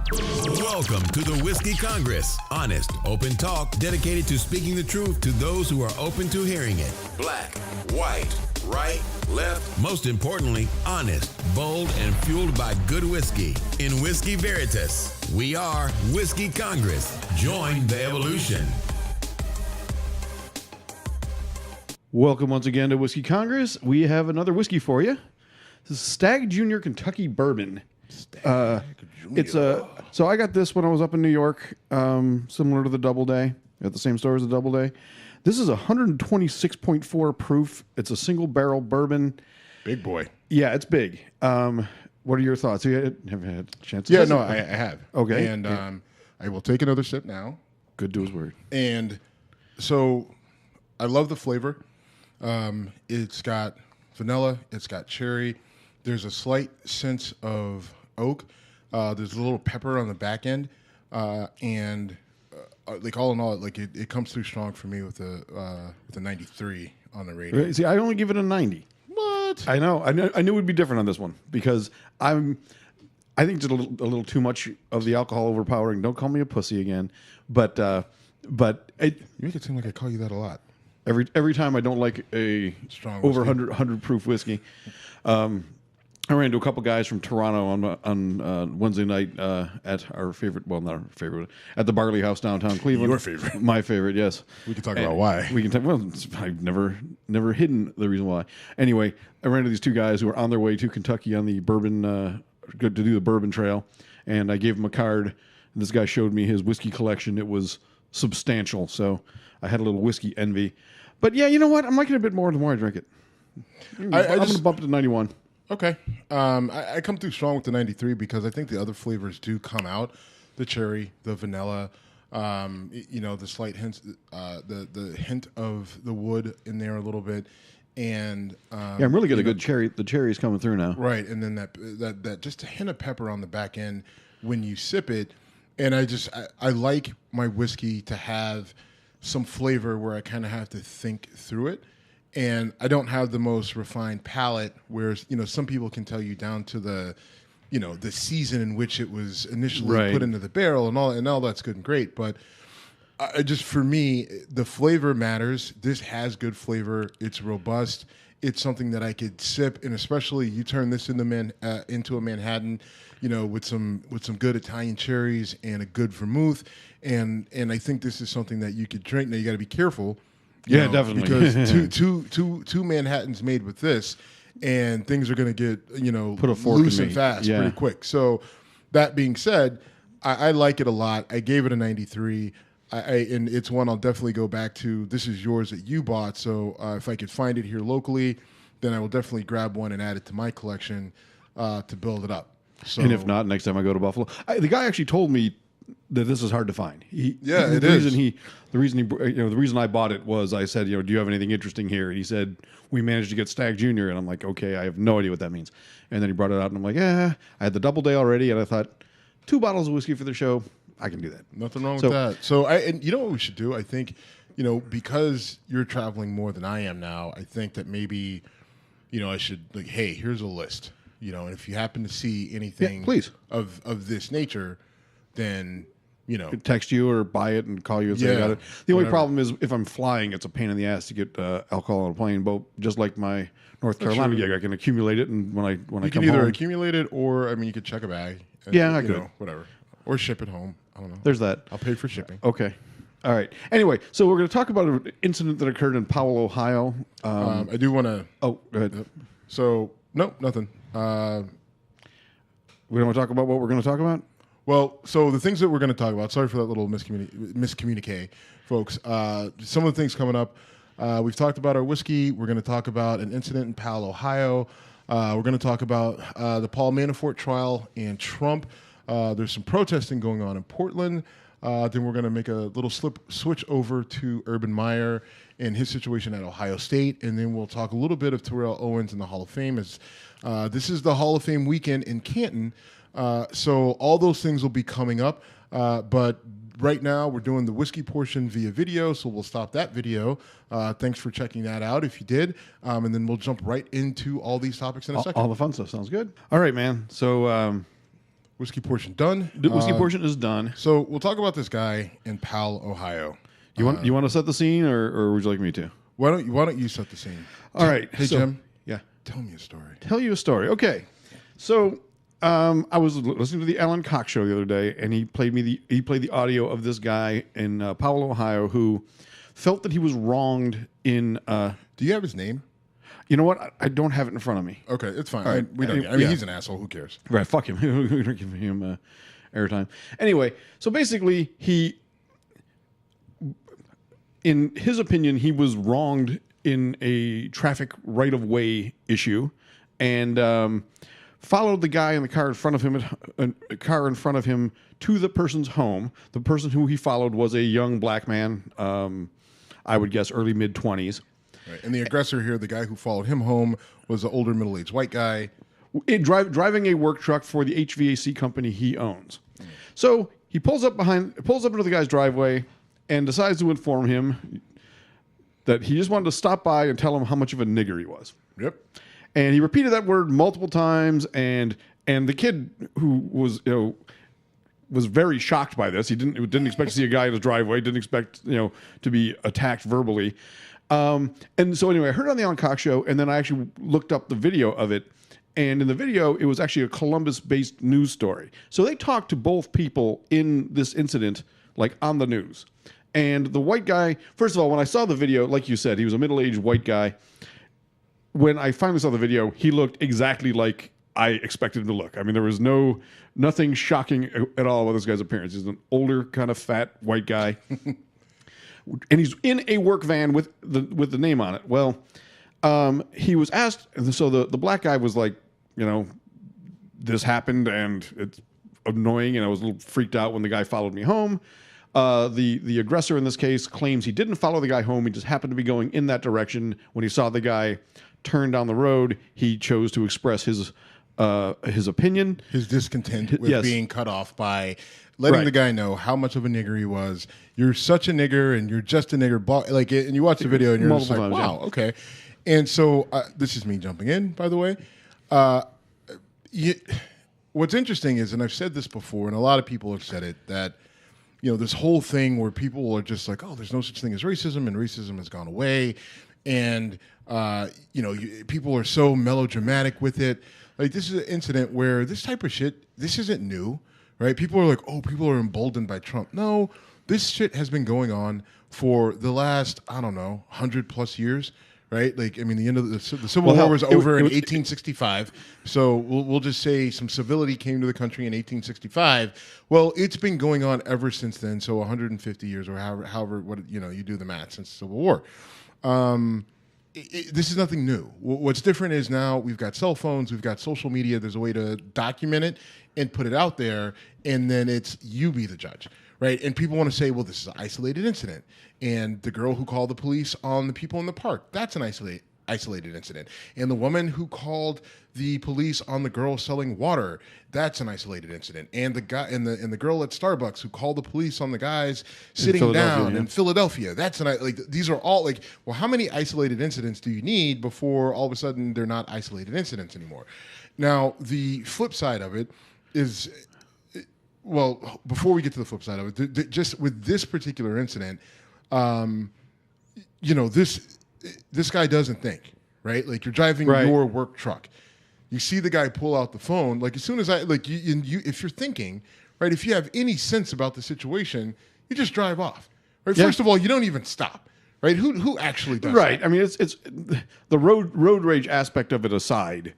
Welcome to the Whiskey Congress. Honest, open talk dedicated to speaking the truth to those who are open to hearing it. Black, white, right, left. Most importantly, honest, bold, and fueled by good whiskey. In Whiskey Veritas, we are Whiskey Congress. Join the evolution. Welcome once again to Whiskey Congress. We have another whiskey for you. This is Stagg Jr Kentucky Bourbon. So I got this when I was up in New York, similar to the Doubleday, at the same store as the Doubleday. This is 126.4 proof. It's a single barrel bourbon. Big boy. Yeah, it's big. What are your thoughts? Have you had a chance to Yeah, taste no, it? I have. Okay. And I will take another sip now. Good to his word. And so I love the flavor. It's got vanilla. It's got cherry. There's a slight sense of oak. There's a little pepper on the back end. And like all in all, like it comes through strong for me with a 93 on the rating. See, I only give it a 90. What? I know. I knew it would be different on this one because I think it's a little too much of the alcohol overpowering. Don't call me a pussy again. But You make it seem like I call you that a lot. Every time I don't like a Strong over whiskey. 100 proof whiskey. I ran into a couple guys from Toronto on Wednesday night at our favorite, well, not our favorite, at the Barley House downtown Cleveland. Your favorite. My favorite, yes. We can talk about why. We can talk. Well, I've never hidden the reason why. Anyway, I ran into these two guys who were on their way to Kentucky on the bourbon, to do the bourbon trail, and I gave them a card. And this guy showed me his whiskey collection. It was substantial, so I had a little whiskey envy. But yeah, you know what? I'm liking it a bit more the more I drink it. I'm going to bump it to 91. Okay. I come through strong with the 93 because I think the other flavors do come out. The cherry, the vanilla, the slight hints, the hint of the wood in there a little bit. And Yeah, I'm really getting a good cherry. The cherry's coming through now. right, and then that just a hint of pepper on the back end when you sip it. And I like my whiskey to have some flavor where I kind of have to think through it. And I don't have the most refined palate, whereas, some people can tell you down to the season in which it was initially put into the barrel and all that's good and great. But for me, the flavor matters. This has good flavor. It's robust. It's something that I could sip, and especially you turn this into a Manhattan, with some good Italian cherries and a good vermouth, and I think this is something that you could drink. Now you got to be careful. Yeah, definitely. Because two Manhattans made with this, and things are going to get Put a fork loose in and me. fast Yeah. pretty quick. So that being said, I like it a lot. I gave it a 93. And it's one I'll definitely go back to. This is yours that you bought, so if I could find it here locally, then I will definitely grab one and add it to my collection to build it up. So, And if not, next time I go to Buffalo, the guy actually told me that this is hard to find. it the is. The reason I bought it was I said, do you have anything interesting here? And he said, we managed to get Stagg Jr. And I'm like, okay, I have no idea what that means. And then he brought it out, and I'm like, I had the Doubleday already, and I thought 2 bottles of whiskey for the show, I can do that. nothing wrong with that. So and you know what we should do? I think, because you're traveling more than I am now, I think that maybe, I should hey, here's a list. And if you happen to see anything please. of this nature, then Text you or buy it and call you and say I got it. The only problem is if I'm flying, it's a pain in the ass to get alcohol on a plane. But just like my North Carolina gig, I can accumulate it, and when I you come can either home, accumulate it or you could check a bag. And, Yeah, I could. whatever, or ship it home. I don't know. there's that. I'll pay for shipping. Okay. All right. Anyway, so we're going to talk about an incident that occurred in Powell, Ohio. I do want to. Oh, go ahead. So no, nothing. We don't want to talk about what we're going to talk about? Well, so the things that we're going to talk about. Sorry for that little miscommunique, folks. Some of the things coming up. We've talked about our whiskey. We're going to talk about an incident in Powell, Ohio. We're going to talk about the Paul Manafort trial and Trump. There's some protesting going on in Portland. Then we're going to make a little switch over to Urban Meyer and his situation at Ohio State. And then we'll talk a little bit of Terrell Owens in the Hall of Fame. As this is the Hall of Fame weekend in Canton. So all those things will be coming up. But right now we're doing the whiskey portion via video. So we'll stop that video. Thanks for checking that out if you did. And then we'll jump right into all these topics in a second. All the fun stuff sounds good. All right, man. So Whiskey portion done. The whiskey portion is done. So we'll talk about this guy in Powell, Ohio. You want to set the scene, or would you like me to? Why don't you set the scene? All right. Hey, Jim. Yeah. Tell me a story. Tell you a story. Okay. So I was listening to the Alan Cox show the other day, and he played the audio of this guy in Powell, Ohio, who felt that he was wronged in. Do you have his name? You know what? I don't have it in front of me. Okay, it's fine. Right. We don't. I mean, he's an asshole. Who cares? Right. Fuck him. We're not giving him airtime. Anyway, so basically, in his opinion, he was wronged in a traffic right-of-way issue, and followed the guy in the car in front of him, to the person's home. The person who he followed was a young black man, I would guess early mid-20s. Right. And the aggressor here, the guy who followed him home, was an older middle-aged white guy. Driving a work truck for the HVAC company he owns. So he pulls up into the guy's driveway and decides to inform him that he just wanted to stop by and tell him how much of a nigger he was. Yep. And he repeated that word multiple times, and the kid, who was very shocked by this. He didn't expect to see a guy in his driveway. Didn't expect to be attacked verbally. And so anyway, I heard it on the Alan Cox show, and then I actually looked up the video of it. And in the video, it was actually a Columbus-based news story. So they talked to both people in this incident, like on the news. And the white guy, first of all, when I saw the video, like you said, he was a middle-aged white guy. When I finally saw the video, he looked exactly like I expected him to look. I mean, there was nothing shocking at all about this guy's appearance. He's an older, kind of fat white guy. And he's in a work van with the name on it. Well, he was asked, so the black guy was like, this happened and it's annoying, and I was a little freaked out when the guy followed me home. The aggressor in this case claims he didn't follow the guy home. He just happened to be going in that direction. When he saw the guy turn down the road, he chose to express his opinion. His discontent with being cut off by letting the guy know how much of a nigger he was. You're such a nigger, and you're just a nigger. And you watch the video, and you're just like, wow, okay. And so this is me jumping in, by the way. What's interesting is, and I've said this before, and a lot of people have said it, that this whole thing where people are just like, oh, there's no such thing as racism, and racism has gone away, and people are so melodramatic with it. Like, this is an incident where this type of shit, this isn't new, right? People are like, oh, people are emboldened by Trump. No, this shit has been going on for the last, 100+ years, right? Like, I mean, the end of the Civil War was over in 1865. So we'll just say some civility came to the country in 1865. Well, it's been going on ever since then. So 150 years, or however you do the math, since the Civil War. This is nothing new. What's different is now we've got cell phones, we've got social media. There's a way to document it and put it out there, and then it's you be the judge, right? And people want to say, well, this is an isolated incident. And the girl who called the police on the people in the park, that's an isolated incident. And the woman who called the police on the girl selling water, that's an isolated incident. And the guy and the girl at Starbucks who called the police on the guys sitting down in Philadelphia, that's these are all like, well, how many isolated incidents do you need before all of a sudden they're not isolated incidents anymore? Now, the flip side of it is, well, before we get to the flip side of it, just with this particular incident, this guy doesn't think, right? Like, you're driving your work truck. You see the guy pull out the phone. Like, as soon as if you're thinking, right, if you have any sense about the situation, you just drive off, right? Yeah. First of all, you don't even stop, right? Who actually does right. that? I mean, it's the road rage aspect of it aside,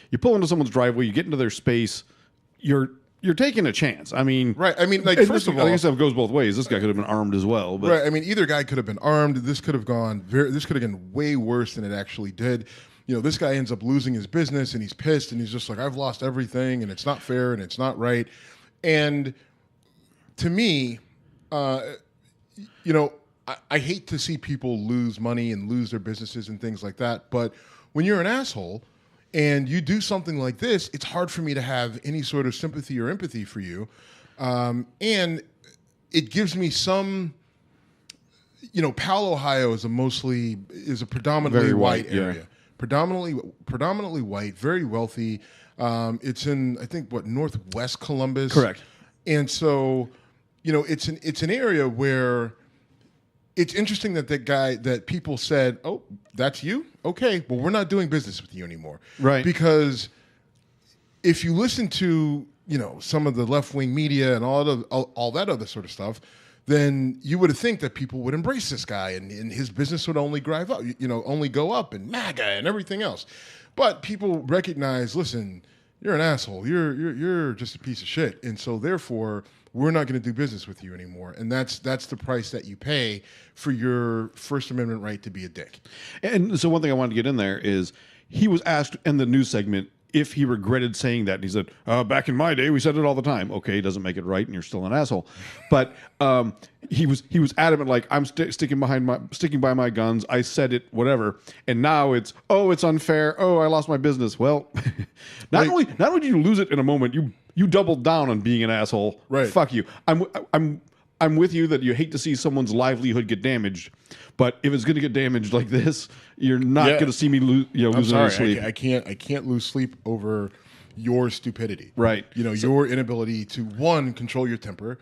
you pull into someone's driveway, you get into their space, you're taking a chance. I mean, right. I mean, like, first of all, I guess it goes both ways. This guy could have been armed as well. But. Right. I mean, either guy could have been armed. This could have gone way worse than it actually did. This guy ends up losing his business, and he's pissed, and he's just like, I've lost everything, and it's not fair, and it's not right. And to me, I hate to see people lose money and lose their businesses and things like that. But when you're an asshole and you do something like this, it's hard for me to have any sort of sympathy or empathy for you. And it gives me some, Powell, Ohio is a predominantly white area. predominantly white, very wealthy. It's in, I think, Northwest Columbus. Correct. And so, it's an area where it's interesting that people said, "Oh, that's you? Okay, well, we're not doing business with you anymore." Right. Because if you listen to, some of the left-wing media and all that other sort of stuff, then you would think that people would embrace this guy and his business would only only go up, and MAGA and everything else. But people recognize, listen, you're an asshole. You're just a piece of shit. And so therefore, we're not going to do business with you anymore. And that's the price that you pay for your First Amendment right to be a dick. And so one thing I wanted to get in there is he was asked in the news segment if he regretted saying that. And he said, back in my day, we said it all the time. Okay, doesn't make it right, and you're still an asshole. But he was adamant, like, I'm sticking by my guns. I said it, whatever. And now it's unfair. Oh, I lost my business. Well, not only did you lose it in a moment, you doubled down on being an asshole. Right. Fuck you. I'm with you that you hate to see someone's livelihood get damaged, but if it's going to get damaged like this, you're not going to see me losing sleep. I can't lose sleep over your stupidity. Right. Your inability to, one, control your temper,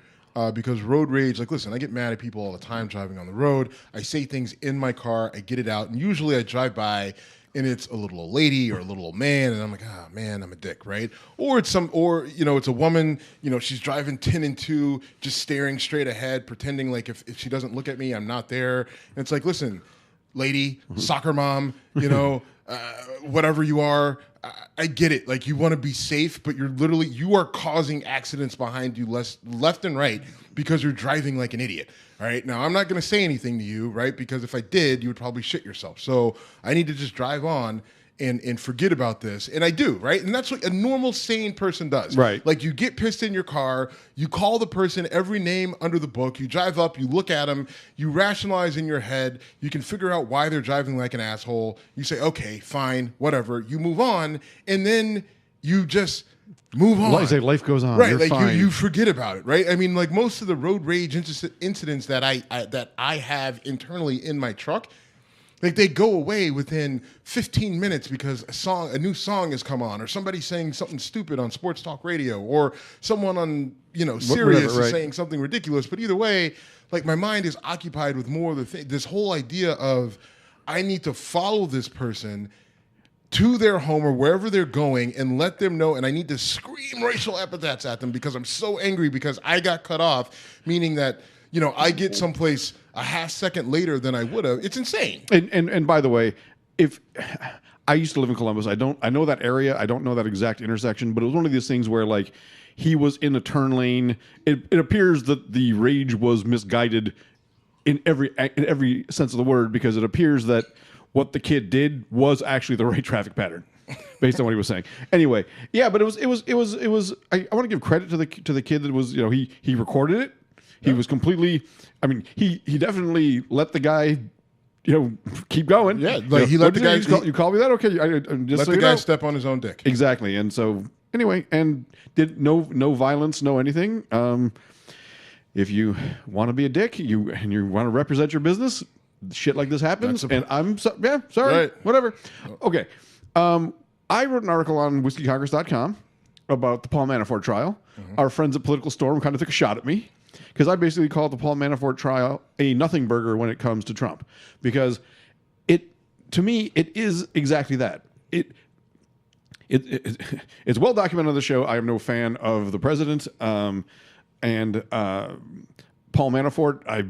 because road rage, like, listen, I get mad at people all the time driving on the road. I say things in my car, I get it out, and usually I drive by and it's a little old lady or a little old man, and I'm like, man, I'm a dick, right? Or it's it's a woman, she's driving 10 and 2, just staring straight ahead, pretending like if she doesn't look at me, I'm not there. And it's like, listen, lady, soccer mom, whatever you are, I get it. Like, you want to be safe, but you are causing accidents behind you left and right because you're driving like an idiot. All right. Now, I'm not going to say anything to you, right? Because if I did, you would probably shit yourself. So I need to just drive on and forget about this. And I do, right? And that's what a normal, sane person does. Right. Like, you get pissed in your car, you call the person every name under the book, you drive up, you look at them, you rationalize in your head, you can figure out why they're driving like an asshole. You say, okay, fine, whatever. You move on, and then you just move on. I say life goes on. Right, You're like fine. you forget about it, right? I mean, like, most of the road rage incidents that I have internally in my truck, like, they go away within 15 minutes because a new song has come on, or somebody's saying something stupid on sports talk radio, or someone on Sirius is saying something ridiculous. But either way, like, my mind is occupied with more of the thing. This whole idea of, I need to follow this person to their home or wherever they're going and let them know, and I need to scream racial epithets at them because I'm so angry because I got cut off, meaning that, I get someplace a half second later than I would have. It's insane. And by the way, if I used to live in Columbus, I know that area. I don't know that exact intersection, but it was one of these things where, like, he was in a turn lane. It appears that the rage was misguided in every sense of the word, because it appears that what the kid did was actually the right traffic pattern, based on what he was saying. Anyway, yeah, but it was. I want to give credit to the kid that was, he recorded it. He was completely. I mean, he definitely let the guy, keep going. Yeah, like, he let the guy. You call me that? Okay, just let the guy step on his own dick. Exactly, and so anyway, and did no violence, no anything. If you want to be a dick, and you want to represent your business, shit like this happens, and I'm sorry, right. Whatever. Okay, I wrote an article on whiskeycongress.com about the Paul Manafort trial. Mm-hmm. Our friends at Political Storm kind of took a shot at me because I basically called the Paul Manafort trial a nothing burger when it comes to Trump, because to me it is exactly that. It's well documented on the show. I am no fan of the president, and Paul Manafort, I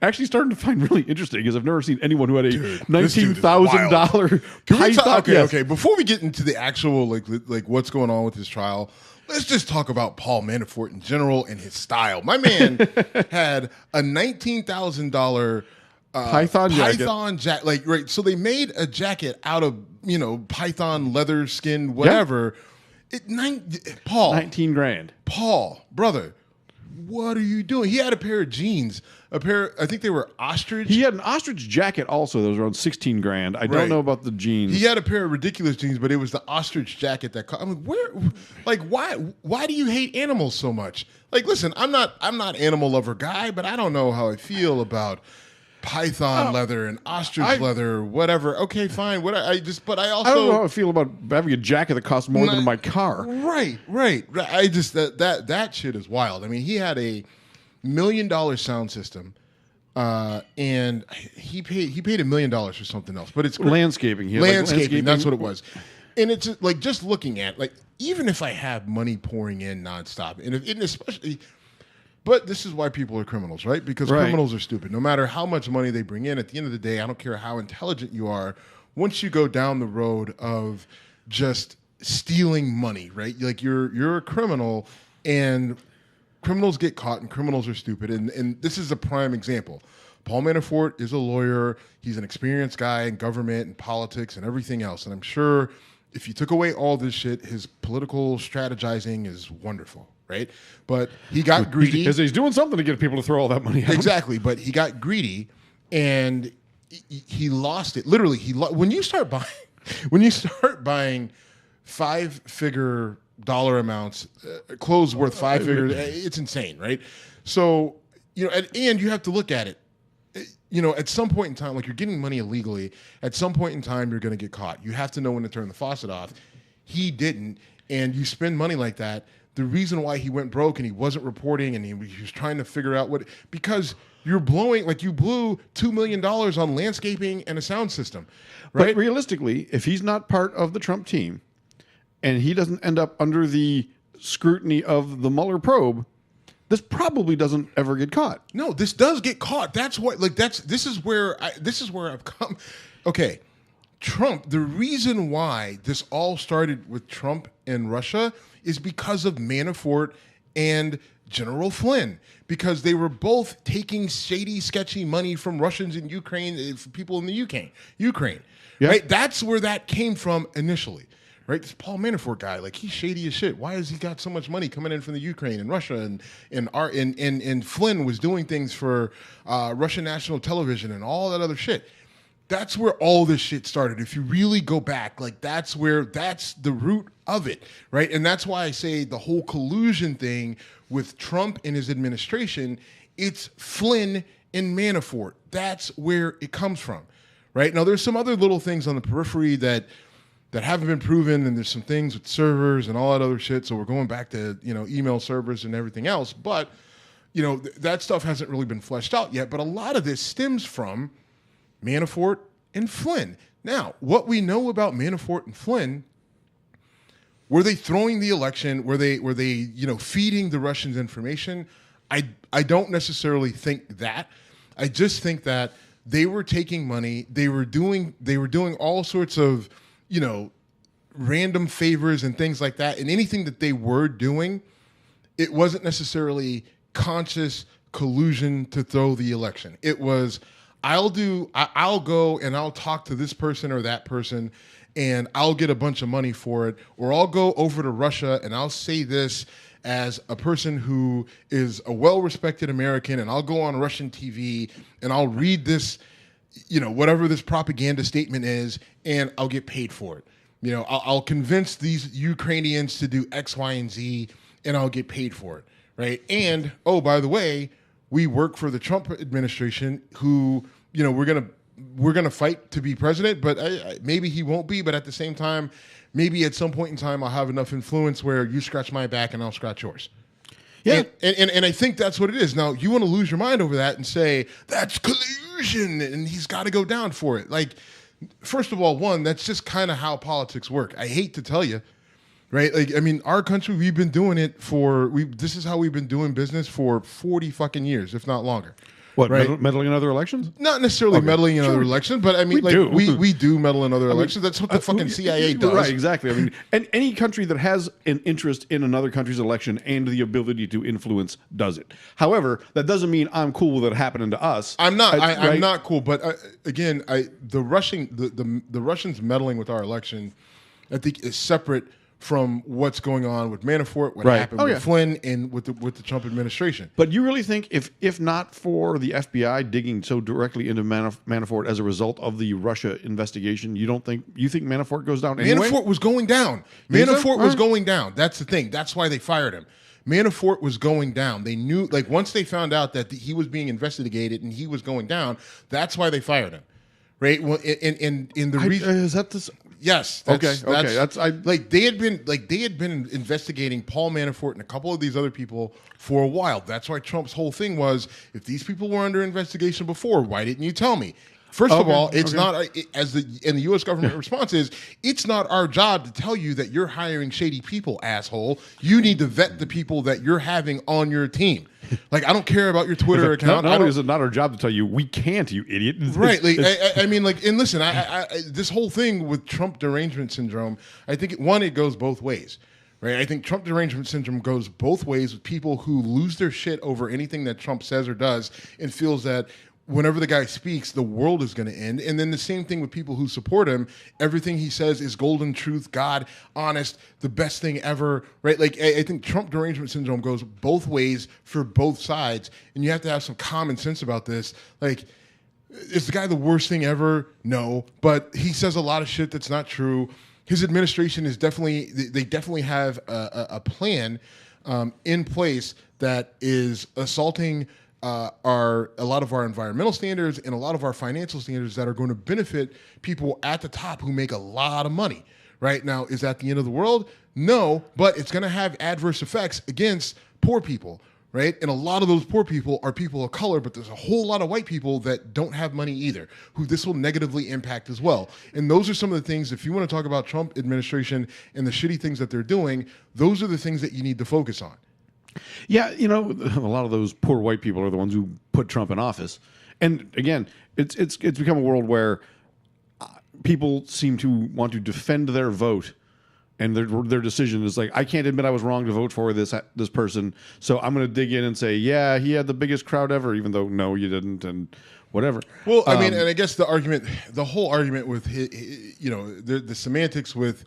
actually started to find really interesting, because I've never seen anyone who had a $19,000 Python. Okay. Before we get into the actual like what's going on with his trial, let's just talk about Paul Manafort in general and his style. My man had a $19,000 Python jacket. Like, right. So they made a jacket out of Python leather skin, whatever. Yeah. Paul, 19 grand. Paul, brother, what are you doing? He had a pair of jeans, I think they were ostrich. He had an ostrich jacket also that was around 16 grand. I don't know about the jeans. He had a pair of ridiculous jeans, but it was the ostrich jacket that I'm like, why do you hate animals so much? Like, listen, I'm not animal lover guy, but I don't know how I feel about python leather and ostrich leather, whatever. Okay, fine. But I also I don't know how I feel about having a jacket that costs more than my car. Right. I just that shit is wild. I mean, he had a $1 million sound system, and he paid $1 million for something else. But it's landscaping. Landscaping. That's what it was. And it's like just looking at like even if I have money pouring in nonstop, and especially. But this is why people are criminals, right? Because criminals are stupid. No matter how much money they bring in, at the end of the day, I don't care how intelligent you are. Once you go down the road of just stealing money, right? Like you're a criminal, and criminals get caught, and criminals are stupid. And this is a prime example. Paul Manafort is a lawyer. He's an experienced guy in government and politics and everything else. And I'm sure if you took away all this shit, his political strategizing is wonderful. Right, but he got greedy. He's doing something to get people to throw all that money out. Exactly, but he got greedy, and he lost it. Literally, when you start buying 5-figure dollar amounts, clothes worth 5 figures, it's insane, right? So and you have to look at it. At some point in time, like you're getting money illegally. At some point in time, you're going to get caught. You have to know when to turn the faucet off. He didn't, and you spend money like that. The reason why he went broke and he wasn't reporting and he was trying to figure out because you blew $2 million on landscaping and a sound system, right? But realistically, if he's not part of the Trump team and he doesn't end up under the scrutiny of the Mueller probe, this probably doesn't ever get caught. No, this does get caught. That's what this is where I've come. Okay. Trump, the reason why this all started with Trump and Russia is because of Manafort and General Flynn, because they were both taking shady, sketchy money from Russians in Ukraine, from people in the Ukraine, yeah. Right? That's where that came from initially, right? This Paul Manafort guy, like he's shady as shit. Why has he got so much money coming in from the Ukraine and Russia and Flynn was doing things for Russian national television and all that other shit. That's where all this shit started. If you really go back, like that's the root of it, right? And that's why I say the whole collusion thing with Trump and his administration, it's Flynn and Manafort. That's where it comes from, right? Now, there's some other little things on the periphery that haven't been proven, and there's some things with servers and all that other shit. So we're going back to email servers and everything else, but that stuff hasn't really been fleshed out yet. But a lot of this stems from Manafort and Flynn. Now, what we know about Manafort and Flynn, were they throwing the election? Were they feeding the Russians information? I don't necessarily think that. I just think that they were taking money. They were doing all sorts of random favors and things like that. And anything that they were doing, it wasn't necessarily conscious collusion to throw the election. It was, I'll go and I'll talk to this person or that person and I'll get a bunch of money for it. Or I'll go over to Russia and I'll say this as a person who is a well-respected American, and I'll go on Russian TV and I'll read this, whatever this propaganda statement is, and I'll get paid for it. I'll convince these Ukrainians to do X, Y, and Z, and I'll get paid for it, right? And, oh, by the way, we work for the Trump administration who, we're gonna fight to be president, but maybe he won't be. But at the same time, maybe at some point in time, I'll have enough influence where you scratch my back and I'll scratch yours. Yeah, and I think that's what it is. Now, you want to lose your mind over that and say that's collusion, and he's got to go down for it. Like, first of all, that's just kind of how politics work. I hate to tell you. Right? Like, I mean, our country, we've been doing it this is how we've been doing business for 40 fucking years, if not longer. What, right? meddling in other elections? Not necessarily meddling in other elections, but I mean, we do meddle in other elections. That's what the fucking CIA does. Right, exactly. I mean, and any country that has an interest in another country's election and the ability to influence does it. However, that doesn't mean I'm cool with it happening to us. I'm not. I'm not cool. But again, the Russians meddling with our election, I think, is separate from what's going on with Manafort, what happened with Flynn, and with the Trump administration. But you really think if not for the FBI digging so directly into Manafort as a result of the Russia investigation, you think Manafort goes down anyway? Manafort was going down. Manafort was going down. That's the thing. That's why they fired him. Manafort was going down. They knew, like, once they found out that he was being investigated and he was going down, that's why they fired him, right? Well, in the reason is that this? Yes. Okay. They had been investigating Paul Manafort and a couple of these other people for a while. That's why Trump's whole thing was, if these people were under investigation before, why didn't you tell me? First of all, it's not the U.S. government response is, it's not our job to tell you that you're hiring shady people, asshole. You need to vet the people that you're having on your team. Like, I don't care about your Twitter account. Not only is it not our job to tell you, we can't, you idiot. Right. Like, I mean, like, and listen, this whole thing with Trump derangement syndrome, I think, it goes both ways. Right. I think Trump derangement syndrome goes both ways with people who lose their shit over anything that Trump says or does and feels that whenever the guy speaks, the world is going to end. And then the same thing with people who support him. Everything he says is golden truth, God, honest, the best thing ever, right? Like, I think Trump derangement syndrome goes both ways for both sides. And you have to have some common sense about this. Like, is the guy the worst thing ever? No. But he says a lot of shit that's not true. His administration is they definitely have a plan in place that is assaulting a lot of our environmental standards and a lot of our financial standards that are going to benefit people at the top who make a lot of money. Right now, is that the end of the world? No, but it's going to have adverse effects against poor people. Right, and a lot of those poor people are people of color, but there's a whole lot of white people that don't have money either, who this will negatively impact as well. And those are some of the things, if you want to talk about Trump administration and the shitty things that they're doing, those are the things that you need to focus on. Yeah, a lot of those poor white people are the ones who put Trump in office. And again, it's become a world where people seem to want to defend their vote, and their decision is like, I can't admit I was wrong to vote for this person, so I'm going to dig in and say, yeah, he had the biggest crowd ever, even though no, you didn't, and whatever. Well, I mean, and I guess the whole argument with the semantics with,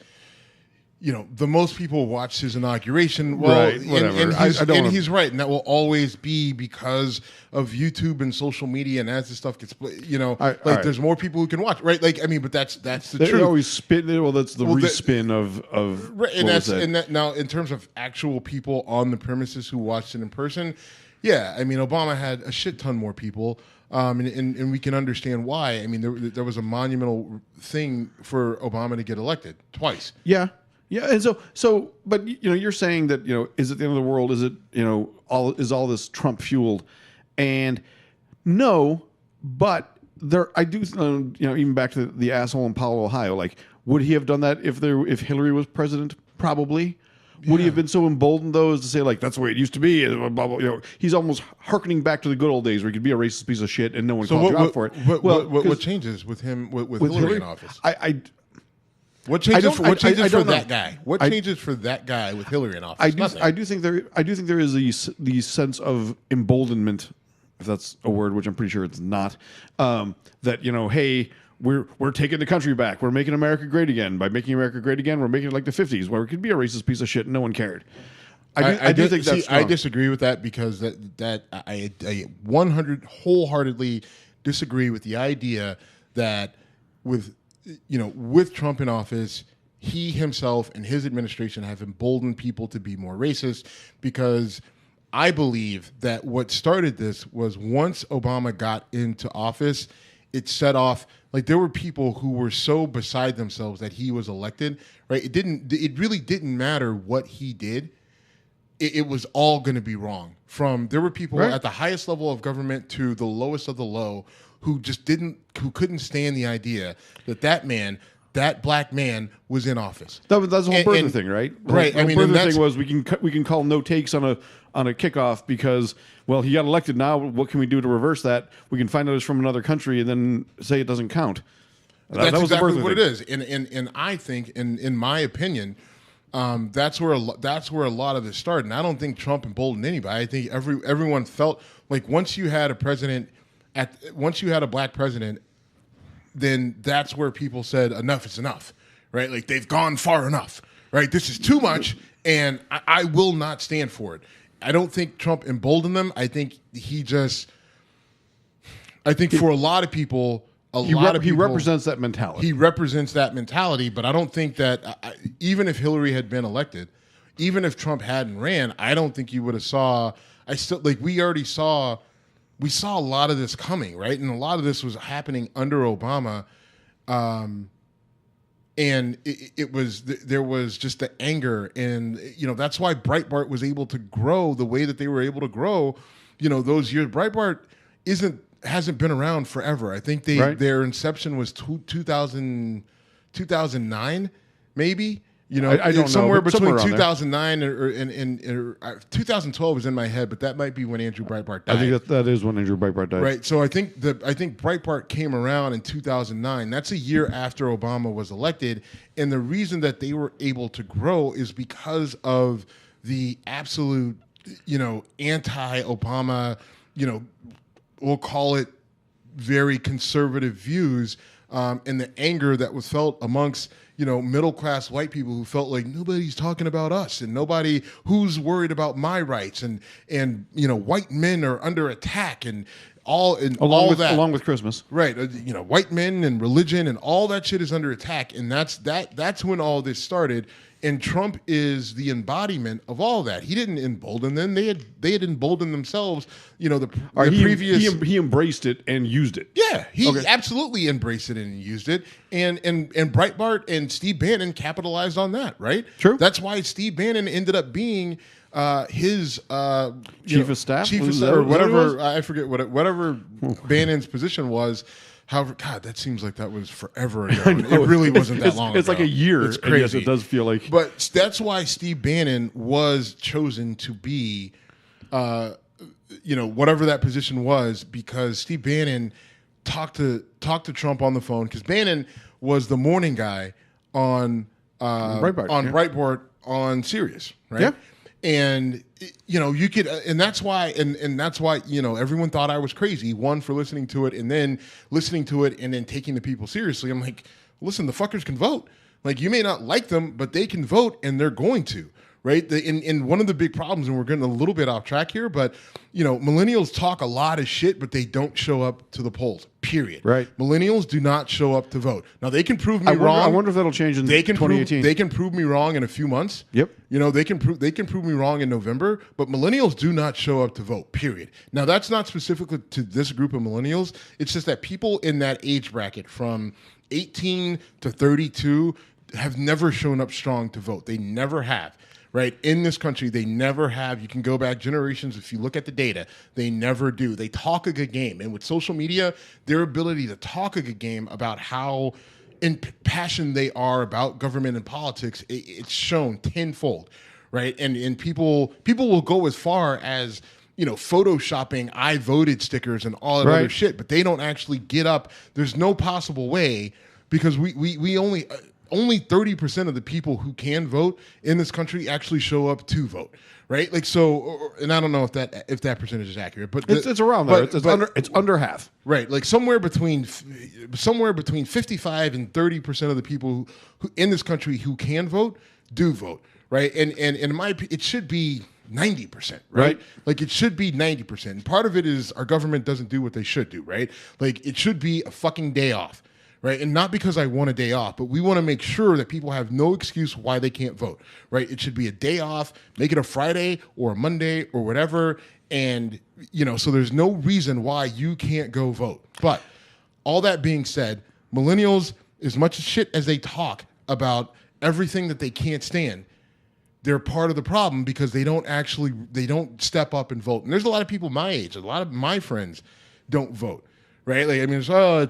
the most people watched his inauguration. Well, right, whatever. And he's right, and that will always be because of YouTube and social media, and as this stuff gets, there's more people who can watch, right? Like, I mean, but that's the truth. They always spin. Well, that's the respin of. Right, and that now in terms of actual people on the premises who watched it in person, yeah, I mean, Obama had a shit ton more people. And we can understand why. I mean, there was a monumental thing for Obama to get elected twice. Yeah. Yeah, and so, but you're saying that is it the end of the world? Is it all this Trump fueled? And no, but I do even back to the asshole in Powell, Ohio. Like, would he have done that if Hillary was president? Probably. Yeah. Would he have been so emboldened though as to say like that's the way it used to be? Blah, blah, blah, he's almost hearkening back to the good old days where he could be a racist piece of shit and no one called you out for it. What changes with him with Hillary in office? What changes for that guy? What changes for that guy with Hillary in office? I do think there is the sense of emboldenment, if that's a word, which I'm pretty sure it's not. That hey, we're taking the country back. We're making America great again. By making America great again, we're making it like the 50s, where it could be a racist piece of shit and no one cared. I do think that's strong. I disagree with that because I 100 wholeheartedly disagree with the idea that with Trump in office, he himself and his administration have emboldened people to be more racist, because I believe that what started this was once Obama got into office, it set off, like, there were people who were so beside themselves that he was elected, right? It really didn't matter what he did. It was all going to be wrong. There were people at the highest level of government to the lowest of the low who couldn't stand the idea that black man was in office. That's the whole Bertha thing, right? Right. The whole Bertha thing was we can call no takes on a kickoff because, well, he got elected. Now what can we do to reverse that? We can find out it's from another country and then say it doesn't count. That's exactly what it is. And I think, in my opinion, that's where a lot of this started. And I don't think Trump emboldened anybody. I think everyone felt like once you had a black president, then that's where people said enough is enough, right? Like, they've gone far enough, right? This is too much, and I will not stand for it. I don't think Trump emboldened them. I think for a lot of people, he represents that mentality. He represents that mentality, but I don't think that even if Hillary had been elected, even if Trump hadn't ran, I don't think you would have saw. I still like we saw a lot of this coming, right? And a lot of this was happening under Obama. And there was just the anger, and that's why Breitbart was able to grow the way that they were able to grow. Those years. Breitbart hasn't been around forever. I think their inception was 2009, maybe. I don't somewhere know, between somewhere 2009 and 2012 is in my head, but that might be when Andrew Breitbart died. I think that is when Andrew Breitbart died. Right. So I think Breitbart came around in 2009. That's a year after Obama was elected, and the reason that they were able to grow is because of the absolute, anti-Obama, we'll call it very conservative views, and the anger that was felt amongst middle-class white people who felt like nobody's talking about us and nobody who's worried about my rights, and white men are under attack and all that along with Christmas, right? White men and religion and all that shit is under attack, and that's when all this started. And Trump is the embodiment of all that. He didn't embolden them; they had emboldened themselves. He embraced it and used it. Yeah, he absolutely embraced it and used it. And Breitbart and Steve Bannon capitalized on that, right? True. That's why Steve Bannon ended up being his chief of staff, or whatever. I forget whatever Bannon's position was. However, God, that seems like that was forever ago. It really wasn't that long ago. It's like a year. It's crazy. Yes, it does feel like. But that's why Steve Bannon was chosen to be, whatever that position was, because Steve Bannon talked to Trump on the phone, because Bannon was the morning guy on Breitbart on Sirius, right? Yeah. And you could, and that's why everyone thought I was crazy. One, for listening to it and then taking the people seriously. I'm like, listen, the fuckers can vote. Like, you may not like them, but they can vote, and they're going to. Right. And one of the big problems, and we're getting a little bit off track here, but millennials talk a lot of shit, but they don't show up to the polls. Period. Right. Millennials do not show up to vote. Now, they can prove me wrong. I wonder if that'll change in 2018. They can prove me wrong in a few months. Yep. They can prove me wrong in November, but millennials do not show up to vote. Period. Now, that's not specifically to this group of millennials. It's just that people in that age bracket from 18 to 32 have never shown up strong to vote. They never have. Right? In this country, they never have. You can go back generations. If you look at the data, they never do. They talk a good game. And with social media, their ability to talk a good game about how impassioned they are about government and politics, it's shown tenfold. Right? And people will go as far as, photoshopping I voted stickers and all that other shit, but they don't actually get up. There's no possible way, because we only 30% of the people who can vote in this country actually show up to vote, right? Like, so, and I don't know if that percentage is accurate, but it's around there. It's under half, right? Like somewhere between 55 and 30% of the people who in this country who can vote do vote, right? And in my opinion, it should be 90%, right? Like, it should be 90%. And part of it is our government doesn't do what they should do, right? Like, it should be a fucking day off. Right. And not because I want a day off, but we want to make sure that people have no excuse why they can't vote. Right. It should be a day off, make it a Friday or a Monday or whatever. And, so there's no reason why you can't go vote. But all that being said, millennials, as much shit as they talk about everything that they can't stand, they're part of the problem, because they don't step up and vote. And there's a lot of people my age, a lot of my friends don't vote. Right? Like, I mean, I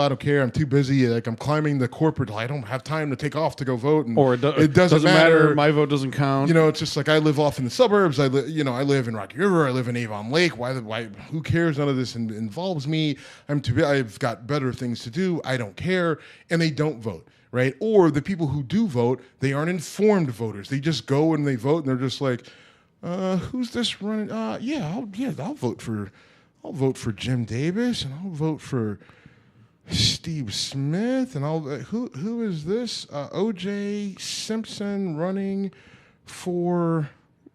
don't care. I'm too busy. Like, I'm climbing the corporate. I don't have time to take off to go vote. And or it doesn't matter. My vote doesn't count. It's just like, I live off in the suburbs. I live in Rocky River. I live in Avon Lake. Why? Who cares? None of this involves me. I've got better things to do. I don't care. And they don't vote. Right? Or the people who do vote, they aren't informed voters. They just go and they vote, and they're just like, who's this running? I'll vote for Jim Davis, and I'll vote for Steve Smith, and who is this? O.J. Simpson running for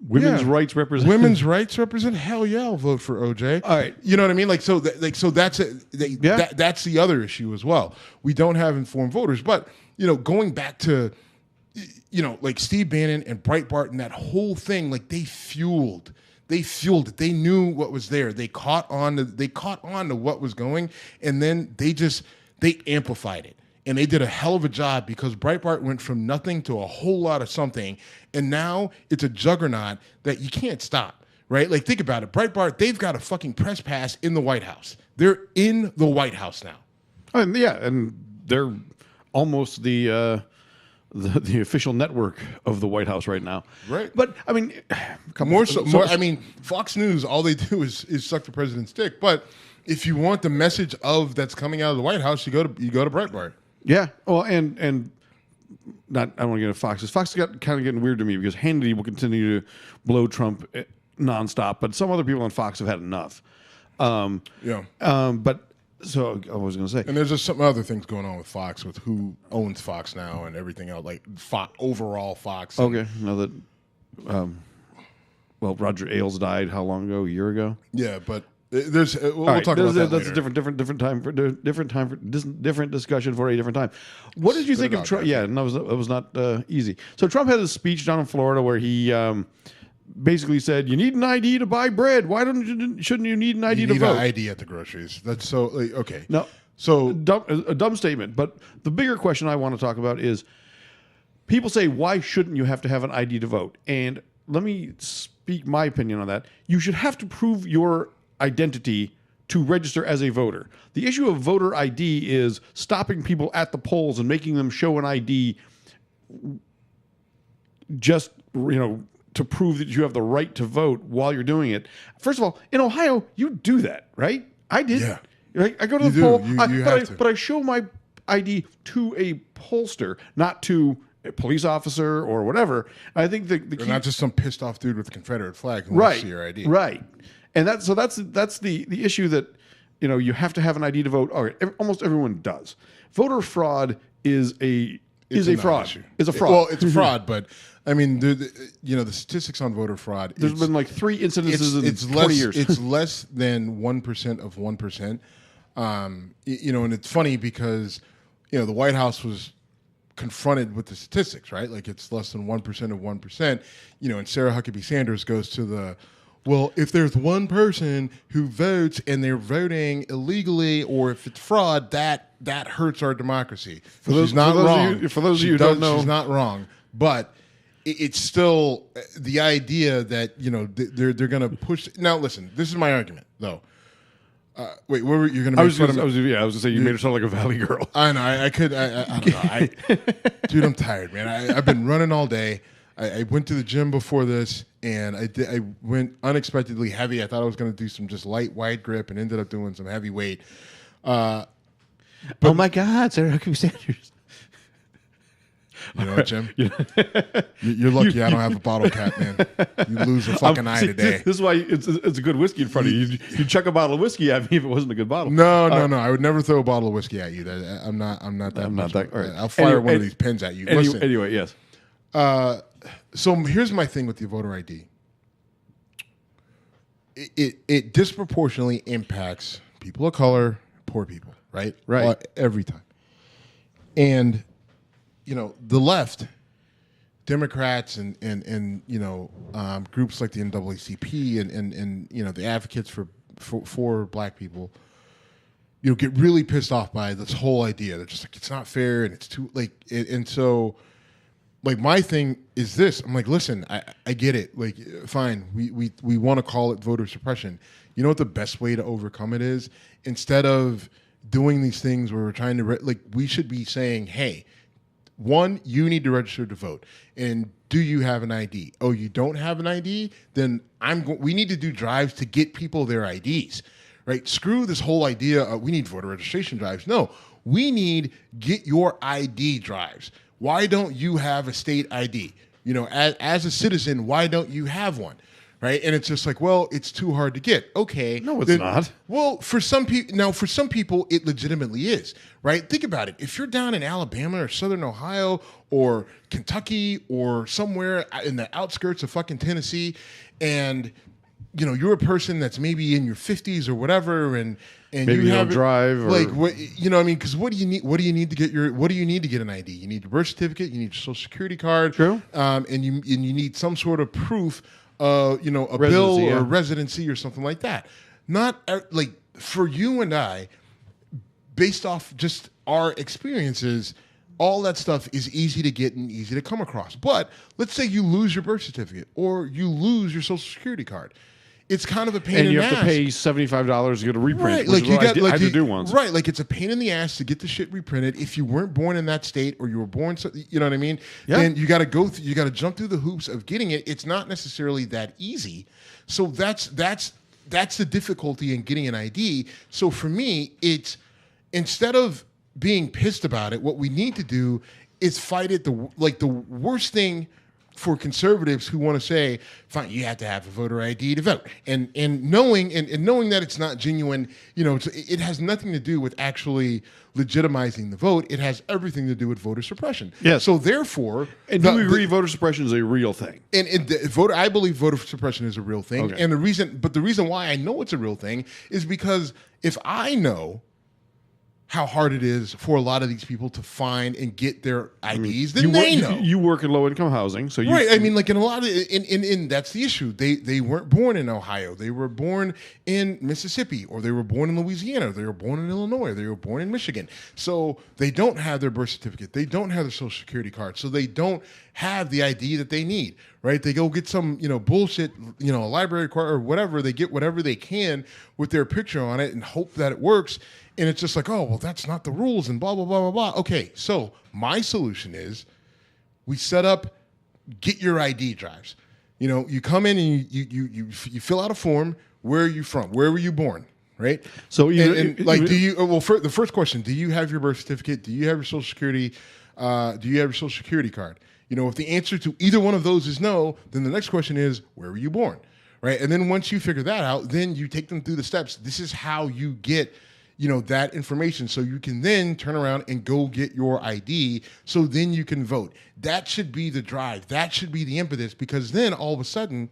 women's rights representative. Women's rights representative. Hell yeah, I'll vote for O.J. All right, you know what I mean? Like, so that's it. That's the other issue as well. We don't have informed voters, but going back to like Steve Bannon and Breitbart and that whole thing, like they fueled it. They knew what was there. They caught on to what was going, and then they amplified it. And they did a hell of a job because Breitbart went from nothing to a whole lot of something, and now it's a juggernaut that you can't stop, right? Like, think about it. Breitbart, they've got a fucking press pass in the White House. They're in the White House now. And they're almost the official network of the White House right now. Right. But, I mean... Fox News, all they do is suck the president's dick. But if you want the message that's coming out of the White House, you go to Breitbart. Yeah. Well, and I don't want to get into Fox. Fox got kind of getting weird to me because Hannity will continue to blow Trump nonstop, but some other people on Fox have had enough. But so I was going to say, and there's just some other things going on with Fox, with who owns Fox now and everything else, like overall Fox. Okay. Now that, Roger Ailes died how long ago? A year ago? Yeah, but. We'll talk about that That's later. a different discussion for a different time. What did you think of Trump? Yeah, and that was not easy. So Trump had a speech down in Florida where he basically said, "You need an ID to buy bread. Why shouldn't you need an ID to vote?" An ID at the groceries. That's so okay. No, so a dumb statement. But the bigger question I want to talk about is people say, "Why shouldn't you have to have an ID to vote?" And let me speak my opinion on that. You should have to prove your identity to register as a voter. The issue of voter ID is stopping people at the polls and making them show an ID just, to prove that you have the right to vote while you're doing it. First of all, in Ohio, you do that, right? I did. Yeah. I go to the poll, but I show my ID to a pollster, not to a police officer or whatever. I think the key, not just some pissed off dude with a Confederate flag who wants to see your ID. Right. And that's the issue that, you have to have an ID to vote. All right, almost everyone does. Voter fraud is a fraud. Issue. It's a fraud. Well, it's a fraud, but I mean, the statistics on voter fraud. There's been like 3 incidences in 20 years. It's less than 1% of 1%. And it's funny because the White House was confronted with the statistics, right? Like it's less than 1% of 1%. And Sarah Huckabee Sanders goes to the, well, if there's one person who votes and they're voting illegally, or if it's fraud, that hurts our democracy. She's not wrong. For those of you who don't know, she's not wrong. But it's still the idea that they're going to push. Now, listen, this is my argument, though. Wait, what were you going to? I was going to say you made her sound like a valley girl. I know. I don't know. Dude, I'm tired, man. I've been running all day. I went to the gym before this, and I went unexpectedly heavy. I thought I was going to do some just light wide grip, and ended up doing some heavy weight. Oh my God, Sarah Huckabee Sanders! You know what, Jim? You're lucky I don't have a bottle cap, man. You lose a fucking eye today. This is why it's a good whiskey in front of you. You'd chuck a bottle of whiskey at me if it wasn't a good bottle. No. I would never throw a bottle of whiskey at you. I'm not that. All right. I'll fire one of these pins at you. Anyway, yes. So here's my thing with the voter ID. It disproportionately impacts people of color, poor people, right? Right. Every time. And the left, Democrats and groups like the NAACP and the advocates for black people, get really pissed off by this whole idea. They're just like, it's not fair and it's too and so my thing is this. I'm like, listen, I get it. Like, fine, we want to call it voter suppression. You know what the best way to overcome it is? Instead of doing these things where we're trying to we should be saying, hey, one, you need to register to vote. And do you have an ID? Oh, you don't have an ID? Then we need to do drives to get people their IDs, right? Screw this whole idea of we need voter registration drives. No, we need get your ID drives. Why don't you have a state ID? As a citizen, why don't you have one? Right? And it's just like, well, it's too hard to get. Okay. No, it's not. Well, for some people, it legitimately is, right? Think about it. If you're down in Alabama or Southern Ohio or Kentucky or somewhere in the outskirts of fucking Tennessee, and you're a person that's maybe in your 50s or whatever, and maybe you don't drive, or like what I mean, because what do you need? What do you need to get an ID? You need your birth certificate, you need your social security card, True. And you need some sort of proof, a Residency, bill yeah. or residency or something like that. Not like for you and I, based off just our experiences. All that stuff is easy to get and easy to come across. But let's say you lose your birth certificate or you lose your social security card. It's kind of a pain in the ass. And you have to pay $75 to get a reprint, right, which like is you what got, I like had you, to do once. Right, like it's a pain in the ass to get the shit reprinted. If you weren't born in that state or you were born, you know what I mean? Yeah. Then you got to go through, you got to jump through the hoops of getting it. It's not necessarily that easy. So that's the difficulty in getting an ID. So for me, it's instead of being pissed about it, what we need to do is fight it. The worst thing for conservatives who want to say, fine, you have to have a voter ID to vote, and knowing that it's not genuine, it has nothing to do with actually legitimizing the vote. It has everything to do with voter suppression. Yes. So therefore, And do we agree voter suppression is a real thing? I believe voter suppression is a real thing. Okay. And the reason why I know it's a real thing is because if I know how hard it is for a lot of these people to find and get their IDs, then they know. You work in low-income housing, so you... Right, I mean, like in a lot of... And that's the issue. They weren't born in Ohio. They were born in Mississippi, or they were born in Louisiana, or they were born in Illinois, or they were born in Michigan. So they don't have their birth certificate. They don't have their social security card. So they don't have the ID that they need, right? They go get some, bullshit, a library card or whatever. They get whatever they can with their picture on it and hope that it works. And it's just like, oh, well, that's not the rules and blah, blah, blah, blah, blah. Okay, so my solution is we set up get your ID drives. You come in and you fill out a form. Where are you from? Where were you born? Right? So do you, the first question, do you have your birth certificate? Do you have your social security? Do you have your social security card? If the answer to either one of those is no, then the next question is, where were you born? Right? And then once you figure that out, then you take them through the steps. This is how you get that information, so you can then turn around and go get your ID, so then you can vote. That should be the drive. That should be the impetus, because then all of a sudden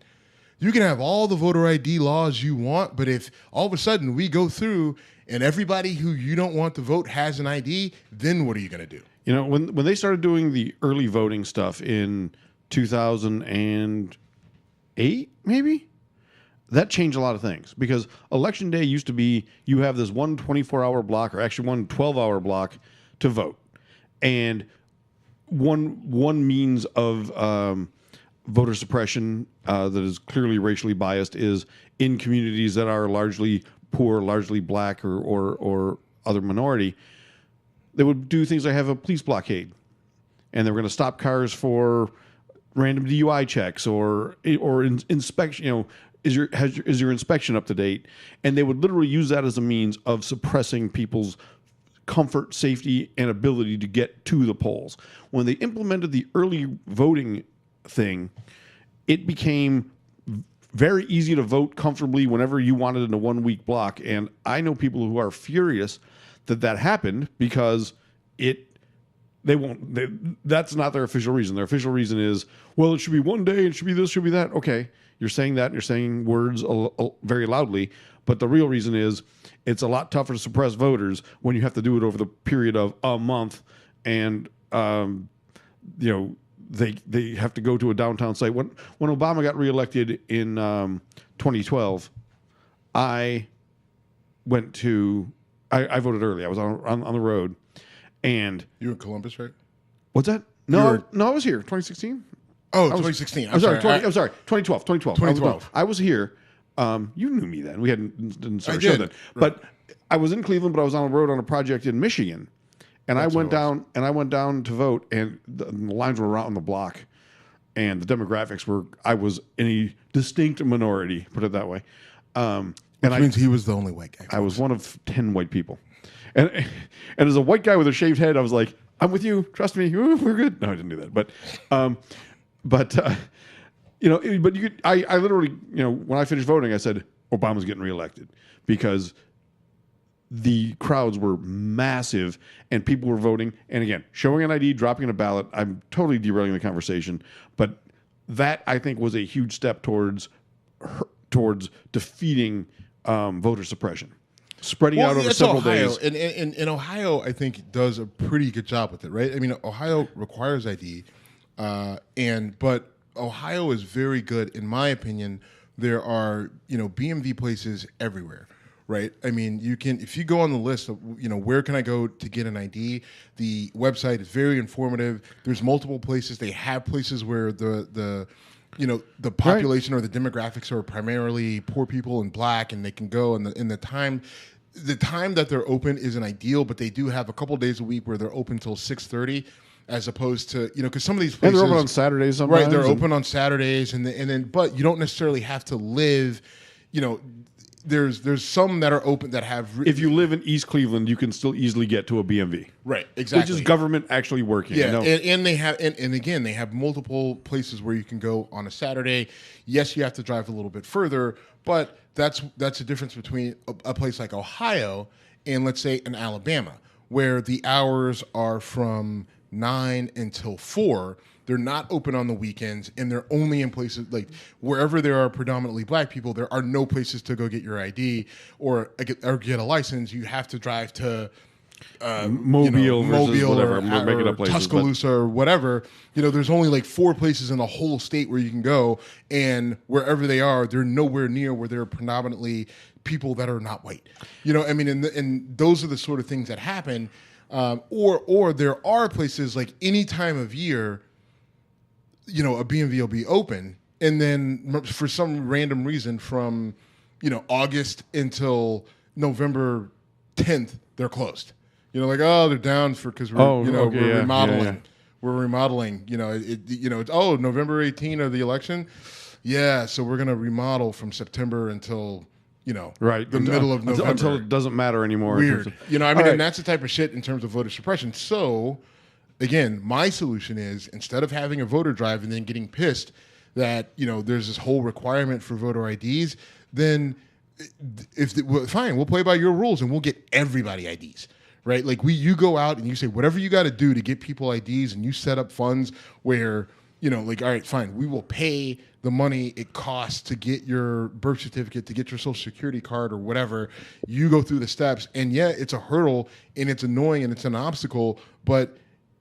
you can have all the voter ID laws you want, but if all of a sudden we go through and everybody who you don't want to vote has an ID, then what are you going to do? When they started doing the early voting stuff in 2008, maybe? That changed a lot of things, because election day used to be you have this one 24-hour block, or actually one 12-hour block to vote. And one means of voter suppression that is clearly racially biased is in communities that are largely poor, largely black, or other minority. They would do things like have a police blockade, and they were going to stop cars for random DUI checks or inspection, is your inspection up to date? And they would literally use that as a means of suppressing people's comfort, safety, and ability to get to the polls. When they implemented the early voting thing, it became very easy to vote comfortably whenever you wanted in a 1 week block. And I know people who are furious that happened, because that's not their official reason. Their official reason is, well, it should be 1 day, it should be this, should be that. Okay. You're saying that, and you're saying words very loudly, but the real reason is it's a lot tougher to suppress voters when you have to do it over the period of a month, and they have to go to a downtown site. When Obama got reelected in 2012, I voted early. I was on the road, and you were in Columbus, right? What's that? No, I was here. 2016. Oh, 2016. I'm sorry. 2012. 2012. I was here. You knew me then. We didn't start a show then. Right. But I was in Cleveland, but I was on the road on a project in Michigan, and I went down to vote, and the lines were around the block, and the demographics were. I was in a distinct minority, put it that way. Which means he was the only white guy. I was one of 10 white people, and as a white guy with a shaved head, I was like, "I'm with you. Trust me. Ooh, we're good." No, I didn't do that, but you could. I literally, when I finished voting, I said Obama's getting reelected, because the crowds were massive and people were voting. And again, showing an ID, dropping in a ballot. I'm totally derailing the conversation, but that I think was a huge step towards towards defeating voter suppression, spreading out over several days. And Ohio, I think, does a pretty good job with it, right? I mean, Ohio requires ID, but Ohio is very good, in my opinion. There are, BMV places everywhere, right? I mean, if you go on the list of, where can I go to get an ID? The website is very informative. There's multiple places. They have places where the population or the demographics are primarily poor people and black, and they can go, and the time that they're open isn't ideal, but they do have a couple days a week where they're open till 6:30. As opposed to, because some of these places... And they're open on Saturdays sometimes. Right, they're open on Saturdays, but you don't necessarily have to live, there's some that are open that have... If you live in East Cleveland, you can still easily get to a BMV. Right, exactly. Which is government actually working. Yeah, and they have, and again, they have multiple places where you can go on a Saturday. Yes, you have to drive a little bit further, but that's the difference between a place like Ohio and, let's say, in Alabama, where the hours are from 9 until 4. They're not open on the weekends, and they're only in places like wherever there are predominantly black people. There are no places to go get your ID or get a license. You have to drive to Mobile versus whatever. We're making up places, Tuscaloosa or whatever. There's only like 4 places in the whole state where you can go, and wherever they are, they're nowhere near where there are predominantly people that are not white. And those are the sort of things that happen. Or there are places like any time of year, a BMV will be open, and then for some random reason from, August until November 10th, they're closed. They're down because we're remodeling. Yeah. We're remodeling. November 18th of the election. Yeah, so we're gonna remodel from September until. Right. The middle of November. Until it doesn't matter anymore. Weird. And that's the type of shit in terms of voter suppression. So, again, my solution is, instead of having a voter drive and then getting pissed that, there's this whole requirement for voter IDs, then fine, we'll play by your rules and we'll get everybody IDs. Right? Like you go out and you say whatever you got to do to get people IDs, and you set up funds where, all right, fine, we will pay the money it costs to get your birth certificate, to get your social security card or whatever. You go through the steps, and yeah, it's a hurdle and it's annoying and it's an obstacle, but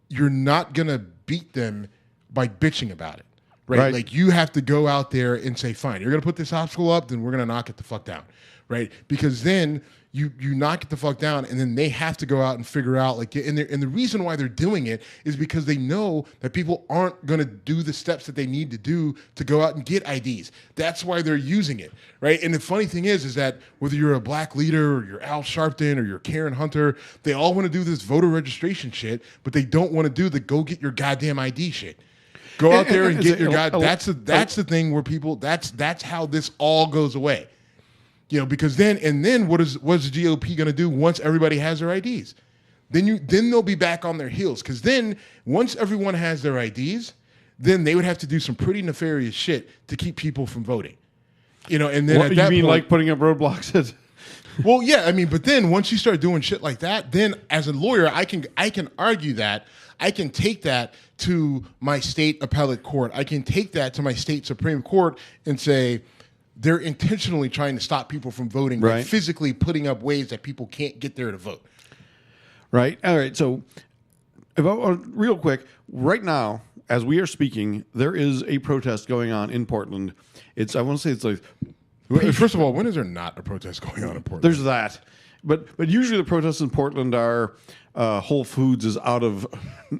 you're not going to beat them by bitching about it, right? Like you have to go out there and say, fine, you're going to put this obstacle up, then we're going to knock it the fuck down, right? Because then you knock it the fuck down, and then they have to go out and figure out, and the reason why they're doing it is because they know that people aren't going to do the steps that they need to do to go out and get IDs. That's why they're using it, right? And the funny thing is that whether you're a black leader or you're Al Sharpton or you're Karen Hunter, they all want to do this voter registration shit, but they don't want to do the go get your goddamn ID shit. Go out there and get your that's the thing where people, that's how this all goes away. Because then what's the GOP going to do once everybody has their IDs? Then they'll be back on their heels. Because then once everyone has their IDs, then they would have to do some pretty nefarious shit to keep people from voting. And then at that point, like putting up roadblocks? Well, yeah, but then once you start doing shit like that, then as a lawyer, I can argue that. I can take that to my state appellate court. I can take that to my state Supreme Court and say, they're intentionally trying to stop people from voting by physically putting up ways that people can't get there to vote. Right. All right. So, real quick, right now, as we are speaking, there is a protest going on in Portland. I want to say it's like... First of all, when is there not a protest going on in Portland? There's that. But usually the protests in Portland are Whole Foods is out of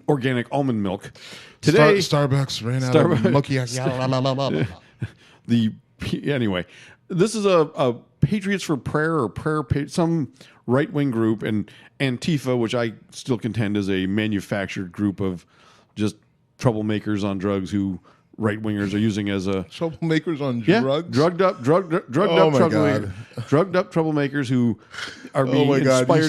organic almond milk. Today, Starbucks ran out of mochi. Anyway, this is a Patriots for Prayer or some right-wing group, and Antifa, which I still contend is a manufactured group of just troublemakers on drugs who right-wingers are using as a... Troublemakers on drugs? Drugged up troublemakers who are being inspired.